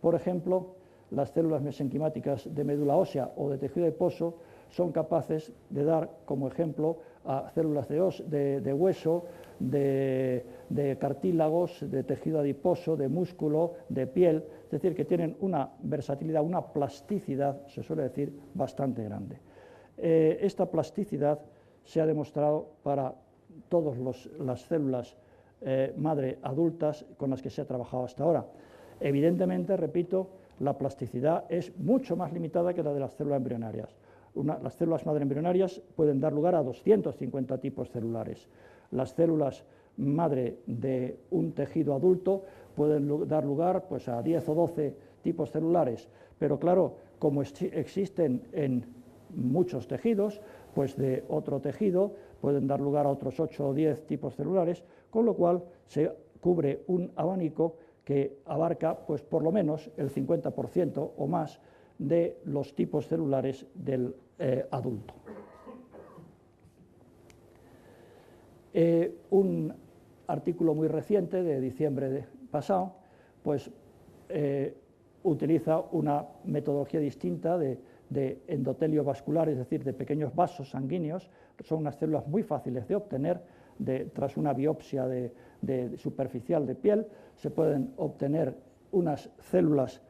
Por ejemplo, las células mesenquimáticas de médula ósea o de tejido adiposo son capaces de dar como ejemplo a células de hueso, de cartílagos, de tejido adiposo, de músculo, de piel, es decir, que tienen una versatilidad, una plasticidad, se suele decir, bastante grande. Esta plasticidad se ha demostrado para todas las células madre adultas con las que se ha trabajado hasta ahora. Evidentemente, repito, la plasticidad es mucho más limitada que la de las células embrionarias. Las células madre embrionarias pueden dar lugar a 250 tipos celulares. Las células madre de un tejido adulto pueden dar lugar pues, a 10 o 12 tipos celulares, pero claro, como existen en muchos tejidos, pues de otro tejido pueden dar lugar a otros 8 o 10 tipos celulares, con lo cual se cubre un abanico que abarca pues, por lo menos el 50% o más de los tipos celulares del adulto. Un artículo muy reciente de diciembre pasado pues, utiliza una metodología distinta de endotelio vascular, es decir, de pequeños vasos sanguíneos. Son unas células muy fáciles de obtener tras una biopsia superficial de piel. Se pueden obtener unas células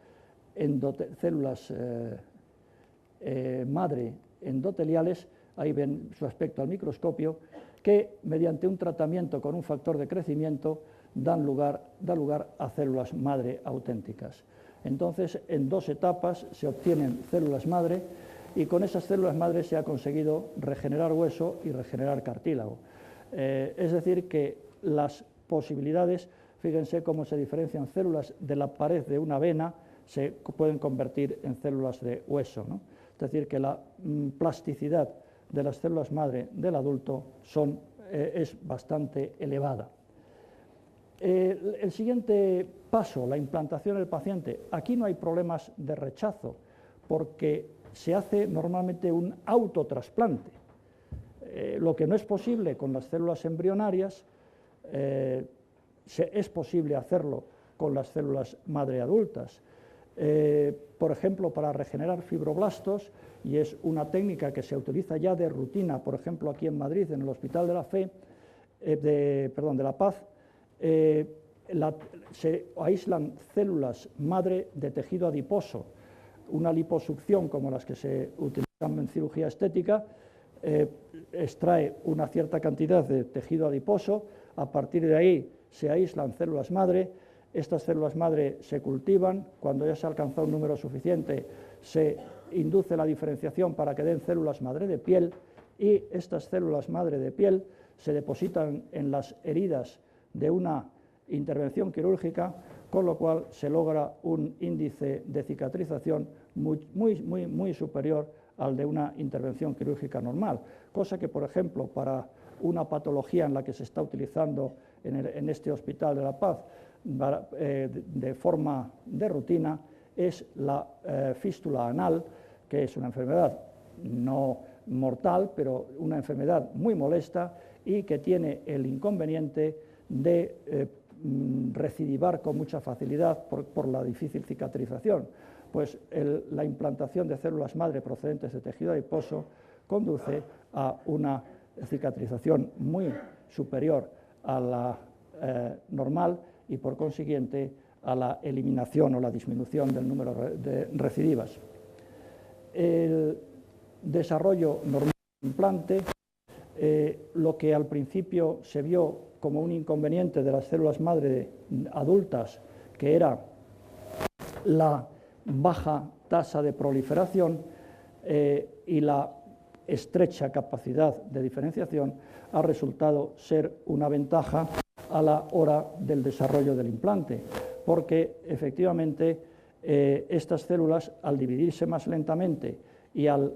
madre endoteliales, ahí ven su aspecto al microscopio, que mediante un tratamiento con un factor de crecimiento da lugar a células madre auténticas. Entonces, en 2 etapas se obtienen células madre y con esas células madre se ha conseguido regenerar hueso y regenerar cartílago. Es decir, que las posibilidades, fíjense cómo se diferencian células de la pared de una vena, se pueden convertir en células de hueso, ¿no? Es decir, que la plasticidad de las células madre del adulto es bastante elevada. El siguiente paso, la implantación del paciente. Aquí no hay problemas de rechazo, porque se hace normalmente un autotrasplante. Lo que no es posible con las células embrionarias, es posible hacerlo con las células madre adultas. Por ejemplo, para regenerar fibroblastos, y es una técnica que se utiliza ya de rutina, por ejemplo, aquí en Madrid, en el Hospital de la Paz, se aíslan células madre de tejido adiposo. Una liposucción como las que se utilizan en cirugía estética extrae una cierta cantidad de tejido adiposo, a partir de ahí se aíslan células madre. Estas células madre se cultivan, cuando ya se ha alcanzado un número suficiente se induce la diferenciación para que den células madre de piel y estas células madre de piel se depositan en las heridas de una intervención quirúrgica, con lo cual se logra un índice de cicatrización muy superior al de una intervención quirúrgica normal, cosa que, por ejemplo, para una patología en la que se está utilizando en este Hospital de la Paz de forma de rutina es la fístula anal, que es una enfermedad no mortal, pero una enfermedad muy molesta y que tiene el inconveniente de recidivar con mucha facilidad por la difícil cicatrización. Pues la implantación de células madre procedentes de tejido adiposo conduce a una cicatrización muy superior a la normal y por consiguiente a la eliminación o la disminución del número de recidivas. El desarrollo normal del implante, lo que al principio se vio como un inconveniente de las células madre adultas, que era la baja tasa de proliferación y la estrecha capacidad de diferenciación, ha resultado ser una ventaja a la hora del desarrollo del implante, porque efectivamente estas células, al dividirse más lentamente y al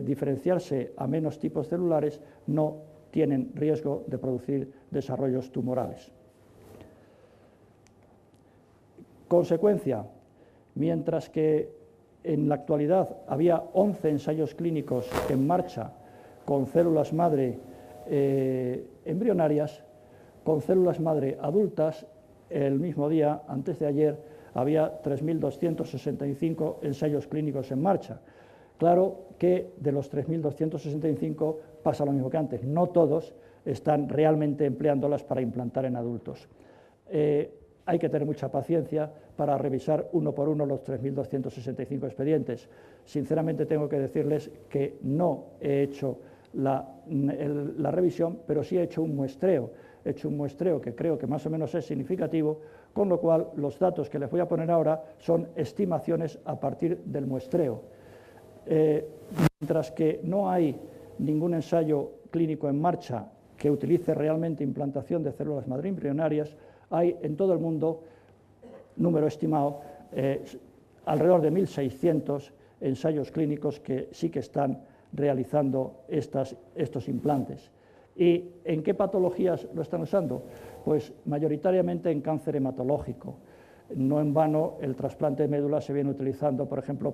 diferenciarse a menos tipos celulares, no tienen riesgo de producir desarrollos tumorales. Consecuencia, mientras que en la actualidad había 11 ensayos clínicos en marcha con células madre embrionarias, con células madre adultas, el mismo día, antes de ayer, había 3.265 ensayos clínicos en marcha. Claro que de los 3.265 pasa lo mismo que antes, no todos están realmente empleándolas para implantar en adultos. Hay que tener mucha paciencia para revisar uno por uno los 3.265 expedientes. Sinceramente tengo que decirles que no he hecho la revisión, pero sí he hecho un muestreo. He hecho un muestreo que creo que más o menos es significativo, con lo cual los datos que les voy a poner ahora son estimaciones a partir del muestreo. Mientras que no hay ningún ensayo clínico en marcha que utilice realmente implantación de células madre embrionarias, hay en todo el mundo, número estimado, alrededor de 1.600 ensayos clínicos que sí que están realizando estos implantes. ¿Y en qué patologías lo están usando? Pues mayoritariamente en cáncer hematológico. No en vano el trasplante de médula se viene utilizando, por ejemplo,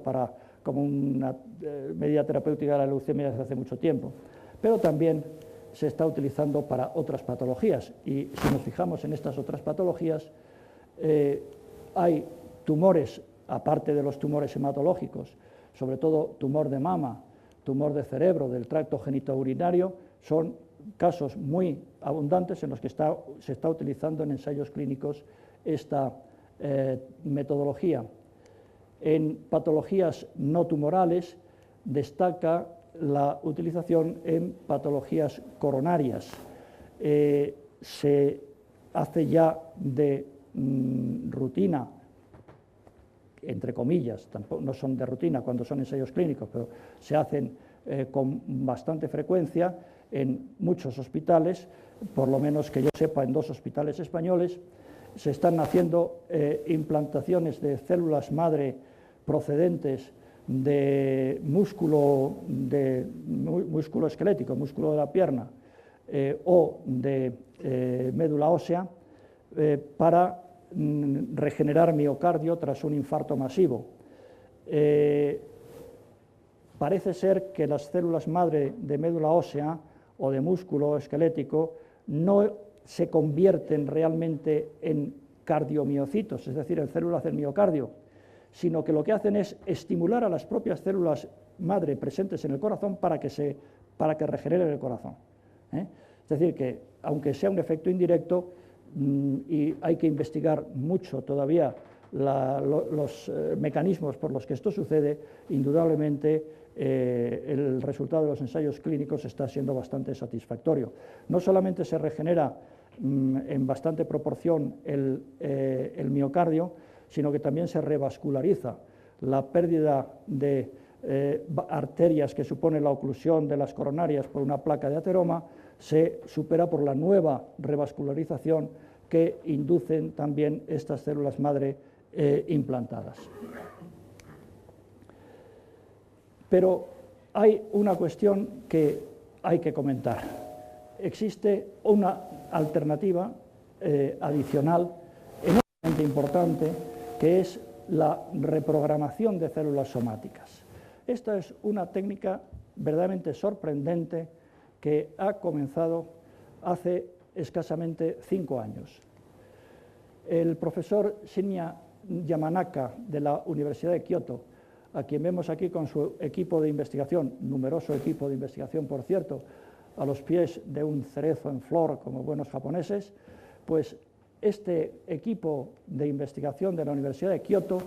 como una medida terapéutica de la leucemia desde hace mucho tiempo, pero también se está utilizando para otras patologías. Y si nos fijamos en estas otras patologías, hay tumores, aparte de los tumores hematológicos, sobre todo tumor de mama, tumor de cerebro, del tracto genitourinario, son casos muy abundantes en los que se está utilizando en ensayos clínicos esta metodología. En patologías no tumorales destaca la utilización en patologías coronarias. Se hace ya de rutina, entre comillas, tampoco, no son de rutina cuando son ensayos clínicos, pero se hacen con bastante frecuencia en muchos hospitales, por lo menos que yo sepa en 2 hospitales españoles. Se están haciendo implantaciones de células madre procedentes de músculo esquelético, músculo de la pierna, o de médula ósea, para regenerar miocardio tras un infarto masivo. Parece ser que las células madre de médula ósea o de músculo esquelético no se convierten realmente en cardiomiocitos, es decir, en células del miocardio, sino que lo que hacen es estimular a las propias células madre presentes en el corazón para que regeneren el corazón. Es decir, que aunque sea un efecto indirecto, y hay que investigar mucho todavía los mecanismos por los que esto sucede, indudablemente el resultado de los ensayos clínicos está siendo bastante satisfactorio. No solamente se regenera en bastante proporción el miocardio, sino que también se revasculariza. La pérdida de arterias que supone la oclusión de las coronarias por una placa de ateroma se supera por la nueva revascularización que inducen también estas células madre implantadas. Pero hay una cuestión que hay que comentar. Existe una alternativa adicional enormemente importante, que es la reprogramación de células somáticas. Esta es una técnica verdaderamente sorprendente que ha comenzado hace escasamente 5 años. El profesor Shinya Yamanaka de la Universidad de Kioto, a quien vemos aquí con su equipo de investigación, numeroso equipo de investigación, por cierto, a los pies de un cerezo en flor como buenos japoneses, pues este equipo de investigación de la Universidad de Kioto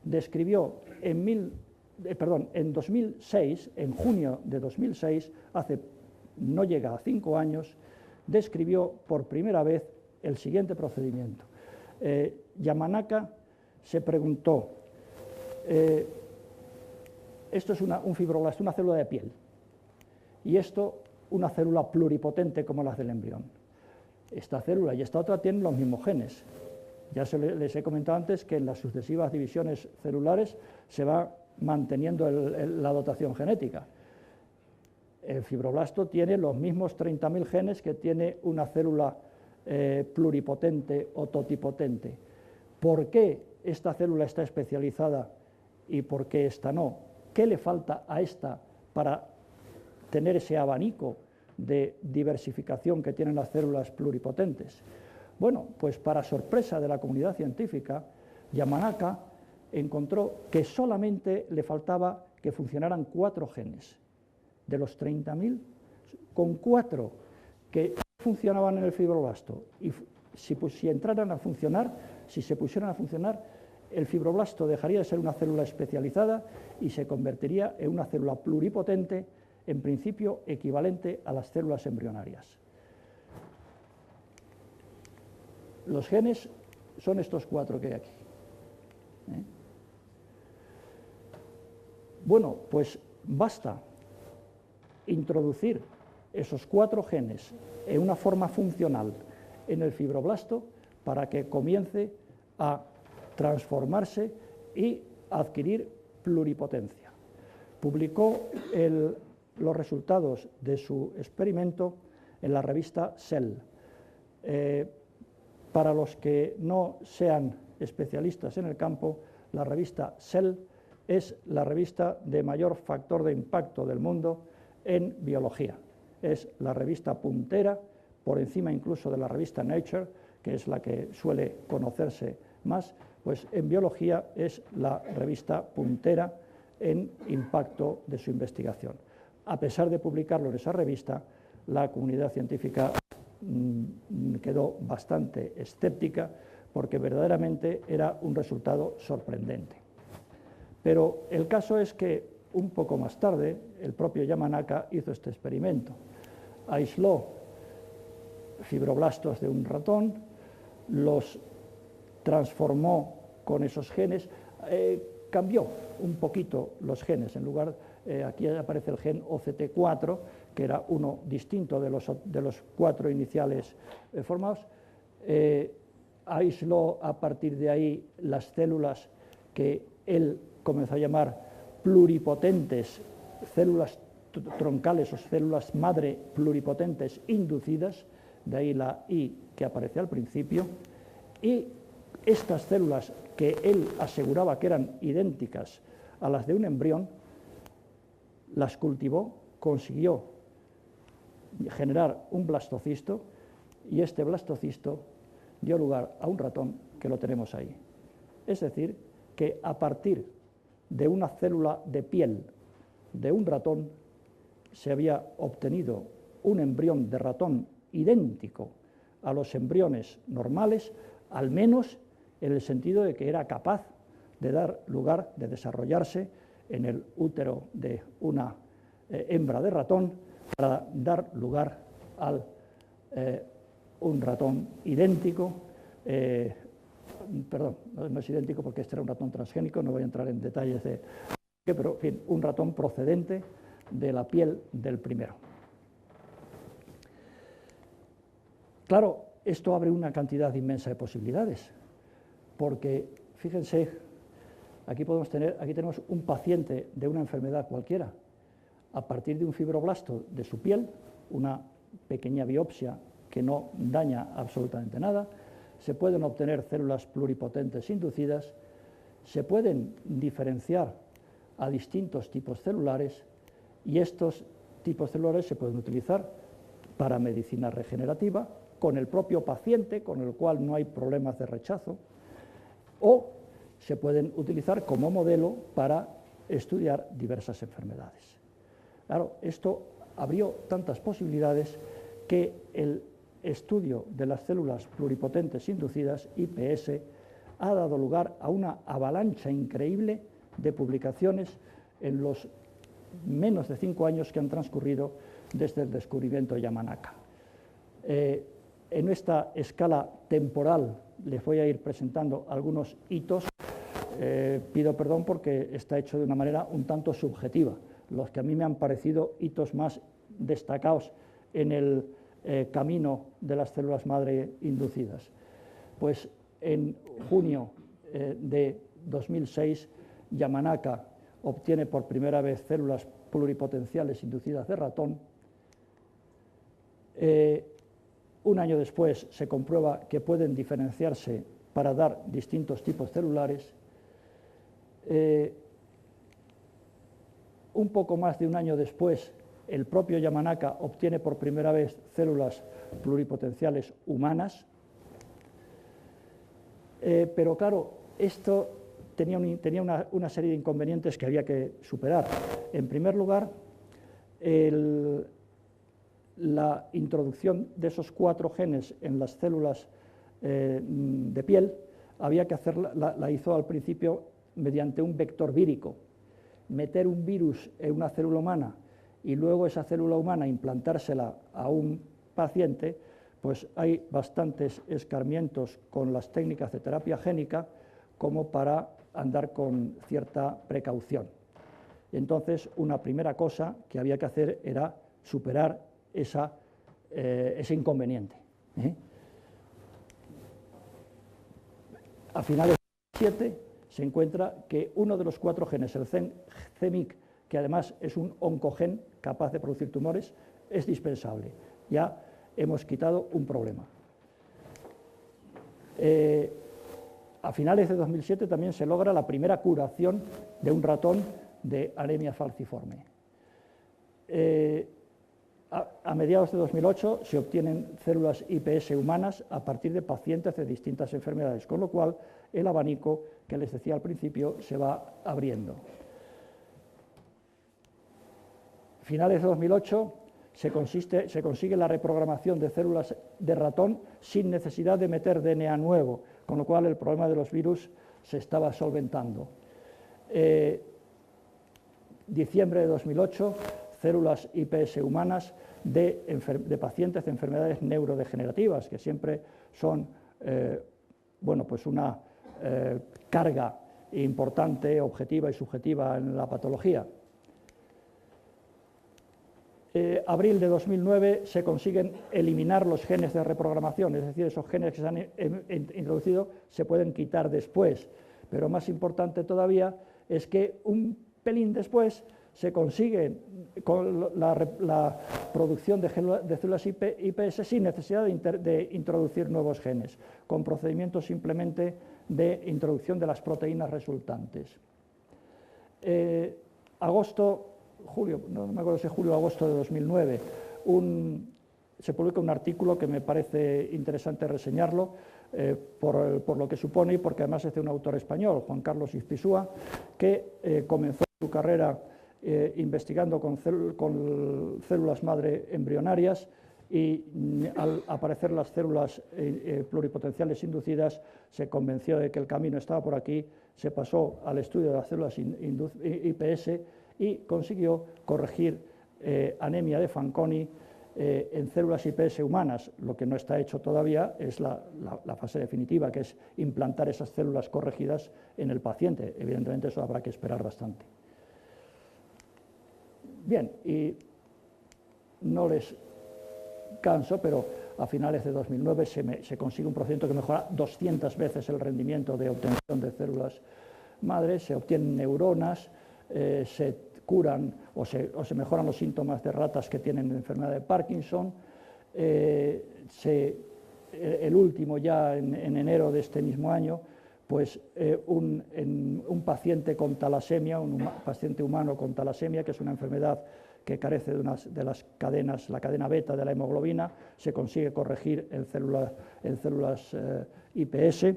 describió en 2006, en junio de 2006, hace no llega a 5 años, describió por primera vez el siguiente procedimiento. Yamanaka se preguntó, esto es un fibroblasto, una célula de piel, y esto una célula pluripotente como las del embrión. Esta célula y esta otra tienen los mismos genes. Ya les he comentado antes que en las sucesivas divisiones celulares se va manteniendo la dotación genética. El fibroblasto tiene los mismos 30.000 genes que tiene una célula pluripotente o totipotente. ¿Por qué esta célula está especializada y por qué esta no? ¿Qué le falta a esta para tener ese abanico de diversificación que tienen las células pluripotentes? Bueno, pues para sorpresa de la comunidad científica, Yamanaka encontró que solamente le faltaba que funcionaran 4 genes. De los 30.000, con 4 que funcionaban en el fibroblasto, y si entraran a funcionar, si se pusieran a funcionar, el fibroblasto dejaría de ser una célula especializada y se convertiría en una célula pluripotente, en principio equivalente a las células embrionarias. Los genes son estos 4 que hay aquí. Bueno, pues basta introducir esos 4 genes en una forma funcional en el fibroblasto para que comience a transformarse y adquirir pluripotencia. Publicó los resultados de su experimento en la revista Cell. Para los que no sean especialistas en el campo, la revista Cell es la revista de mayor factor de impacto del mundo en biología. Es la revista puntera, por encima incluso de la revista Nature, que es la que suele conocerse más, pues en biología es la revista puntera en impacto de su investigación. A pesar de publicarlo en esa revista, la comunidad científica quedó bastante escéptica porque verdaderamente era un resultado sorprendente. Pero el caso es que un poco más tarde el propio Yamanaka hizo este experimento. Aisló fibroblastos de un ratón, los transformó con esos genes, cambió un poquito los genes. En lugar, aquí aparece el gen OCT4, que era uno distinto de los 4 iniciales formados. Aisló a partir de ahí las células que él comenzó a llamar pluripotentes, células troncales o células madre pluripotentes inducidas, de ahí la I que aparece al principio, y estas células que él aseguraba que eran idénticas a las de un embrión, las cultivó, consiguió generar un blastocisto, y este blastocisto dio lugar a un ratón que lo tenemos ahí. Es decir, que a partir de una célula de piel de un ratón se había obtenido un embrión de ratón idéntico a los embriones normales, al menos en el sentido de que era capaz de dar lugar, de desarrollarse en el útero de una hembra de ratón para dar lugar a un ratón idéntico, perdón, no es idéntico porque este era un ratón transgénico, no voy a entrar en detalles de qué, pero en fin, un ratón procedente de la piel del primero. Claro, esto abre una cantidad inmensa de posibilidades, porque fíjense, aquí tenemos un paciente de una enfermedad cualquiera, a partir de un fibroblasto de su piel, una pequeña biopsia que no daña absolutamente nada, se pueden obtener células pluripotentes inducidas, se pueden diferenciar a distintos tipos celulares y estos tipos celulares se pueden utilizar para medicina regenerativa, con el propio paciente, con el cual no hay problemas de rechazo, o se pueden utilizar como modelo para estudiar diversas enfermedades. Claro, esto abrió tantas posibilidades que el estudio de las células pluripotentes inducidas, IPS, ha dado lugar a una avalancha increíble de publicaciones en los menos de 5 años que han transcurrido desde el descubrimiento de Yamanaka. En esta escala temporal les voy a ir presentando algunos hitos. Pido perdón porque está hecho de una manera un tanto subjetiva. Los que a mí me han parecido hitos más destacados en el camino de las células madre inducidas. Pues en junio de 2006, Yamanaka obtiene por primera vez células pluripotenciales inducidas de ratón. Un año después se comprueba que pueden diferenciarse para dar distintos tipos celulares. Un poco más de un año después, el propio Yamanaka obtiene por primera vez células pluripotenciales humanas, pero claro, Esto tenía una serie de inconvenientes que había que superar. En primer lugar, la introducción de esos 4 genes en las células de piel había que hacerla, la hizo al principio mediante un vector vírico. Meter un virus en una célula humana y luego esa célula humana implantársela a un paciente, pues hay bastantes escarmientos con las técnicas de terapia génica como para andar con cierta precaución. Entonces, una primera cosa que había que hacer era superar ese inconveniente. A finales de 2007 se encuentra que uno de los 4 genes, el CEMIC, que además es un oncogen capaz de producir tumores, es dispensable. Ya hemos quitado un problema. A finales de 2007 también se logra la primera curación de un ratón de anemia falciforme. A mediados de 2008 se obtienen células iPS humanas a partir de pacientes de distintas enfermedades, con lo cual el abanico que les decía al principio se va abriendo. Finales de 2008 se consigue la reprogramación de células de ratón sin necesidad de meter DNA nuevo, con lo cual el problema de los virus se estaba solventando. Diciembre de 2008, células iPS humanas de pacientes de enfermedades neurodegenerativas, que siempre son pues una carga importante, objetiva y subjetiva en la patología. Abril de 2009 se consiguen eliminar los genes de reprogramación, es decir, esos genes que se han introducido se pueden quitar después, pero más importante todavía es que un pelín después se consigue con la producción de células iPS sin necesidad de introducir nuevos genes, con procedimientos simplemente de introducción de las proteínas resultantes. Julio, no me acuerdo si julio o agosto de 2009, se publica un artículo que me parece interesante reseñarlo por lo que supone y porque además es de un autor español, Juan Carlos Ispizúa, que comenzó su carrera investigando con células madre embrionarias y al aparecer las células pluripotenciales inducidas se convenció de que el camino estaba por aquí, se pasó al estudio de las células iPS y consiguió corregir anemia de Fanconi en células iPS humanas. Lo que no está hecho todavía es la fase definitiva, que es implantar esas células corregidas en el paciente. Evidentemente eso habrá que esperar bastante. Bien, y no les canso, pero a finales de 2009 se consigue un procedimiento que mejora 200 veces el rendimiento de obtención de células madres, se obtienen neuronas, se curan o se mejoran los síntomas de ratas que tienen enfermedad de Parkinson. El último ya en enero de este mismo año, pues un paciente con talasemia, un paciente humano con talasemia, que es una enfermedad que carece de las cadenas, la cadena beta de la hemoglobina, se consigue corregir en células iPS.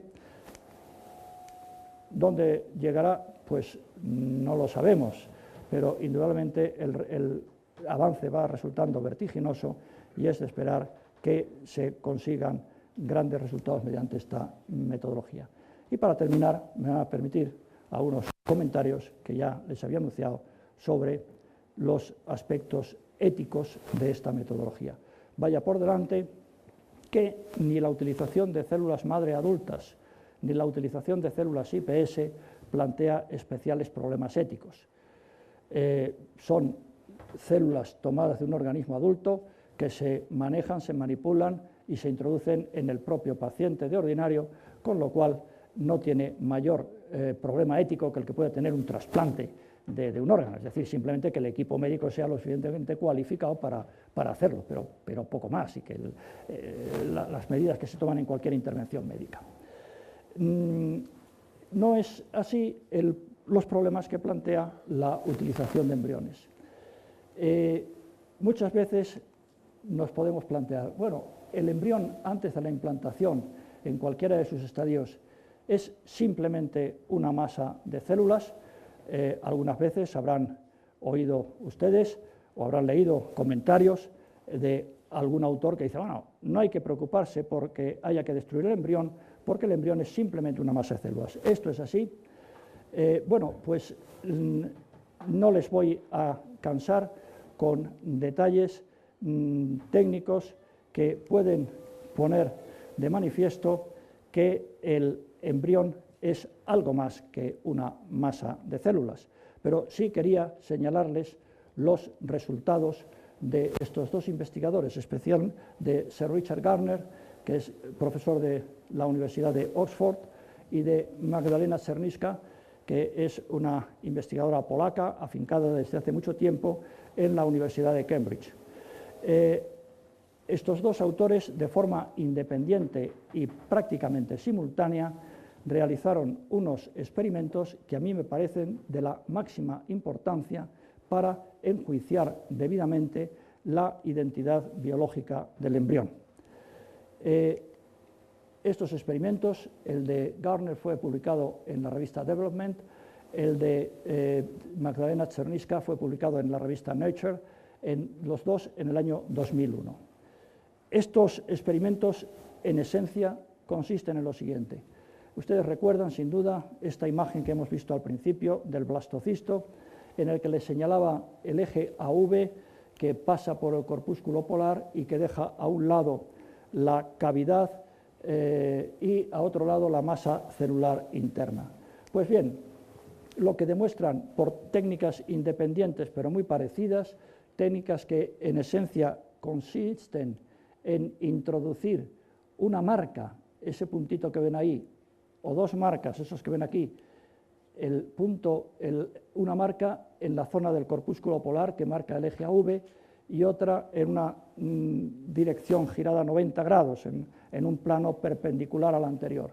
¿Dónde llegará? Pues no lo sabemos, pero indudablemente el avance va resultando vertiginoso y es de esperar que se consigan grandes resultados mediante esta metodología. Y para terminar, me van a permitir algunos comentarios que ya les había anunciado sobre los aspectos éticos de esta metodología. Vaya por delante que ni la utilización de células madre adultas ni la utilización de células iPS plantea especiales problemas éticos. Son células tomadas de un organismo adulto que se manejan, se manipulan y se introducen en el propio paciente de ordinario, con lo cual no tiene mayor problema ético que el que puede tener un trasplante de un órgano, es decir, simplemente que el equipo médico sea lo suficientemente cualificado para hacerlo, pero poco más, y que las medidas que se toman en cualquier intervención médica. No es así los problemas que plantea la utilización de embriones. Muchas veces nos podemos plantear, bueno, el embrión antes de la implantación, en cualquiera de sus estadios es simplemente una masa de células. Algunas veces habrán oído ustedes o habrán leído comentarios de algún autor que dice, bueno, no hay que preocuparse porque haya que destruir el embrión, porque el embrión es simplemente una masa de células. ¿Esto es así? Bueno, pues no les voy a cansar con detalles técnicos que pueden poner de manifiesto que el embrión es algo más que una masa de células, pero sí quería señalarles los resultados de estos dos investigadores, especial de Sir Richard Gardner, que es profesor de la Universidad de Oxford, y de Magdalena Czerniska, que es una investigadora polaca afincada desde hace mucho tiempo en la Universidad de Cambridge. Estos dos autores, de forma independiente y prácticamente simultánea, realizaron unos experimentos que a mí me parecen de la máxima importancia para enjuiciar debidamente la identidad biológica del embrión. Estos experimentos, el de Gardner fue publicado en la revista Development, el de Magdalena Czerniska fue publicado en la revista Nature, los dos en el año 2001. Estos experimentos, en esencia, consisten en lo siguiente. Ustedes recuerdan, sin duda, esta imagen que hemos visto al principio del blastocisto, en el que les señalaba el eje AV que pasa por el corpúsculo polar y que deja a un lado la cavidad y a otro lado la masa celular interna. Pues bien, lo que demuestran por técnicas independientes pero muy parecidas, técnicas que en esencia consisten en introducir una marca, ese puntito que ven ahí, o dos marcas, esos que ven aquí, una marca en la zona del corpúsculo polar que marca el eje AV y otra en una dirección girada 90 grados, en un plano perpendicular al anterior.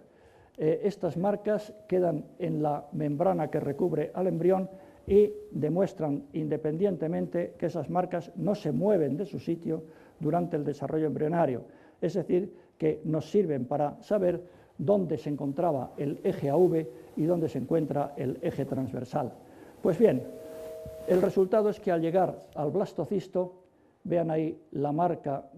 Estas marcas quedan en la membrana que recubre al embrión y demuestran independientemente que esas marcas no se mueven de su sitio durante el desarrollo embrionario. Es decir, que nos sirven para saber dónde se encontraba el eje AV y dónde se encuentra el eje transversal. Pues bien, el resultado es que al llegar al blastocisto, vean ahí la marca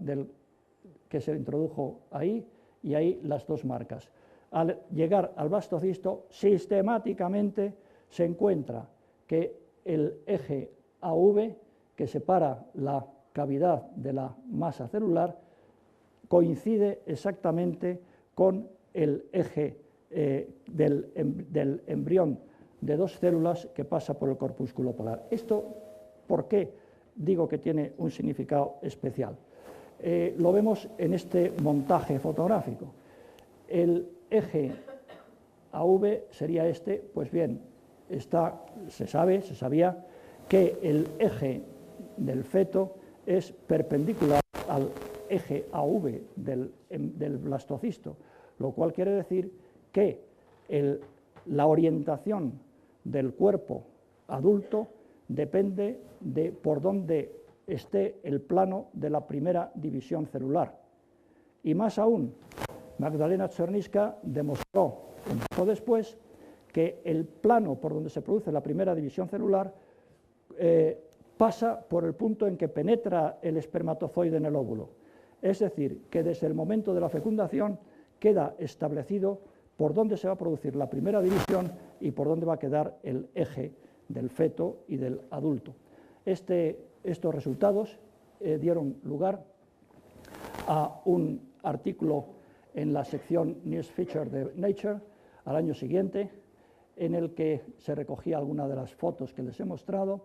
que se introdujo ahí y ahí las dos marcas. Al llegar al blastocisto, sistemáticamente se encuentra que el eje AV, que separa la cavidad de la masa celular, coincide exactamente con el eje del embrión de dos células que pasa por el corpúsculo polar. ¿Esto por qué digo que tiene un significado especial? Lo vemos en este montaje fotográfico. El eje AV sería este, pues bien, se sabía que el eje del feto es perpendicular al eje AV del blastocisto, lo cual quiere decir que la orientación del cuerpo adulto depende de por dónde esté el plano de la primera división celular. Y más aún, Magdalena Czerniska demostró un poco después que el plano por donde se produce la primera división celular pasa por el punto en que penetra el espermatozoide en el óvulo. Es decir, que desde el momento de la fecundación queda establecido por dónde se va a producir la primera división y por dónde va a quedar el eje del feto y del adulto. Estos resultados dieron lugar a un artículo en la sección News Feature de Nature al año siguiente, en el que se recogía alguna de las fotos que les he mostrado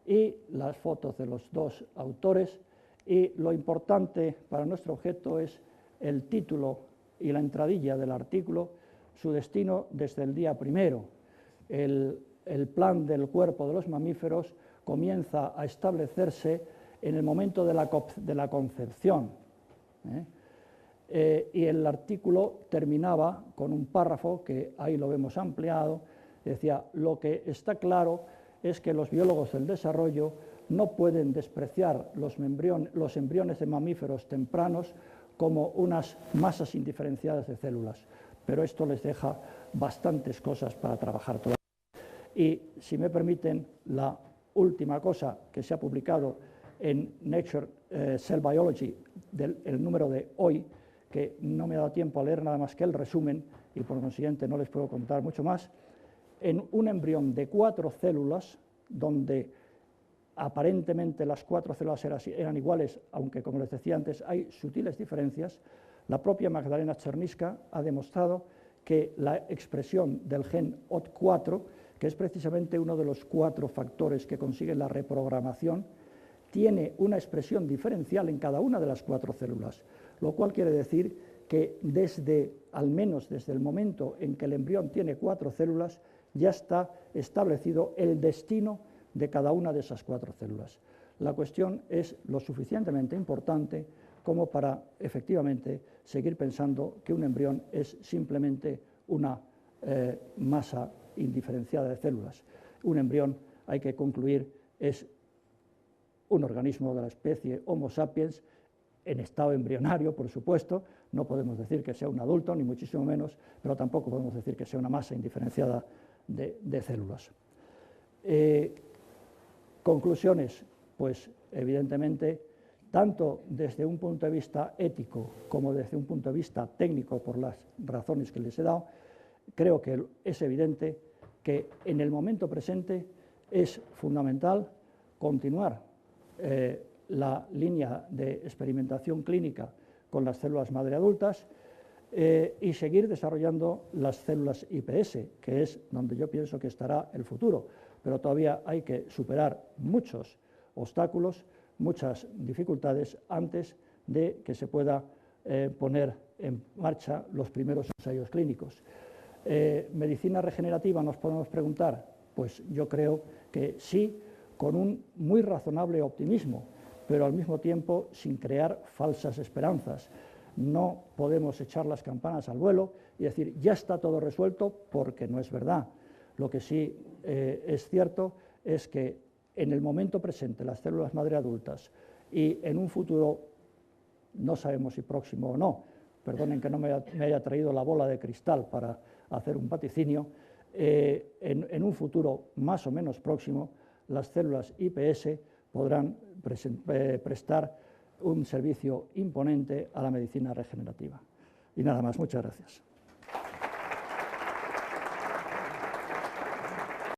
y las fotos de los dos autores, y lo importante para nuestro objeto es el título y la entradilla del artículo, su destino desde el día primero. El plan del cuerpo de los mamíferos comienza a establecerse en el momento de la concepción. Y el artículo terminaba con un párrafo que ahí lo vemos ampliado, decía: lo que está claro es que los biólogos del desarrollo no pueden despreciar los embriones de mamíferos tempranos como unas masas indiferenciadas de células, pero esto les deja bastantes cosas para trabajar todavía. Y, si me permiten, la última cosa que se ha publicado en Nature Cell Biology, el número de hoy, que no me ha dado tiempo a leer nada más que el resumen y por consiguiente no les puedo contar mucho más, en un embrión de 4 células, donde aparentemente las 4 células eran iguales, aunque, como les decía antes, hay sutiles diferencias, la propia Magdalena Czerniska ha demostrado que la expresión del gen OT4, que es precisamente uno de los 4 factores que consiguen la reprogramación, tiene una expresión diferencial en cada una de las 4 células, lo cual quiere decir que al menos desde el momento en que el embrión tiene 4 células, ya está establecido el destino de cada una de esas 4 células. La cuestión es lo suficientemente importante como para efectivamente seguir pensando que un embrión es simplemente una masa indiferenciada de células. Un embrión, hay que concluir, es un organismo de la especie Homo sapiens en estado embrionario, por supuesto. No podemos decir que sea un adulto, ni muchísimo menos, pero tampoco podemos decir que sea una masa indiferenciada de células. Conclusiones, pues evidentemente, tanto desde un punto de vista ético como desde un punto de vista técnico, por las razones que les he dado, creo que es evidente que en el momento presente es fundamental continuar la línea de experimentación clínica con las células madre adultas y seguir desarrollando las células iPS, que es donde yo pienso que estará el futuro, pero todavía hay que superar muchos obstáculos, muchas dificultades antes de que se pueda poner en marcha los primeros ensayos clínicos. ¿Medicina regenerativa nos podemos preguntar? Pues yo creo que sí, con un muy razonable optimismo, pero al mismo tiempo sin crear falsas esperanzas. No podemos echar las campanas al vuelo y decir ya está todo resuelto, porque no es verdad. Lo que sí es cierto es que en el momento presente las células madre adultas y en un futuro, no sabemos si próximo o no, perdonen que no me haya traído la bola de cristal para hacer un vaticinio, en un futuro más o menos próximo, las células iPS podrán prestar un servicio imponente a la medicina regenerativa. Y nada más, muchas gracias.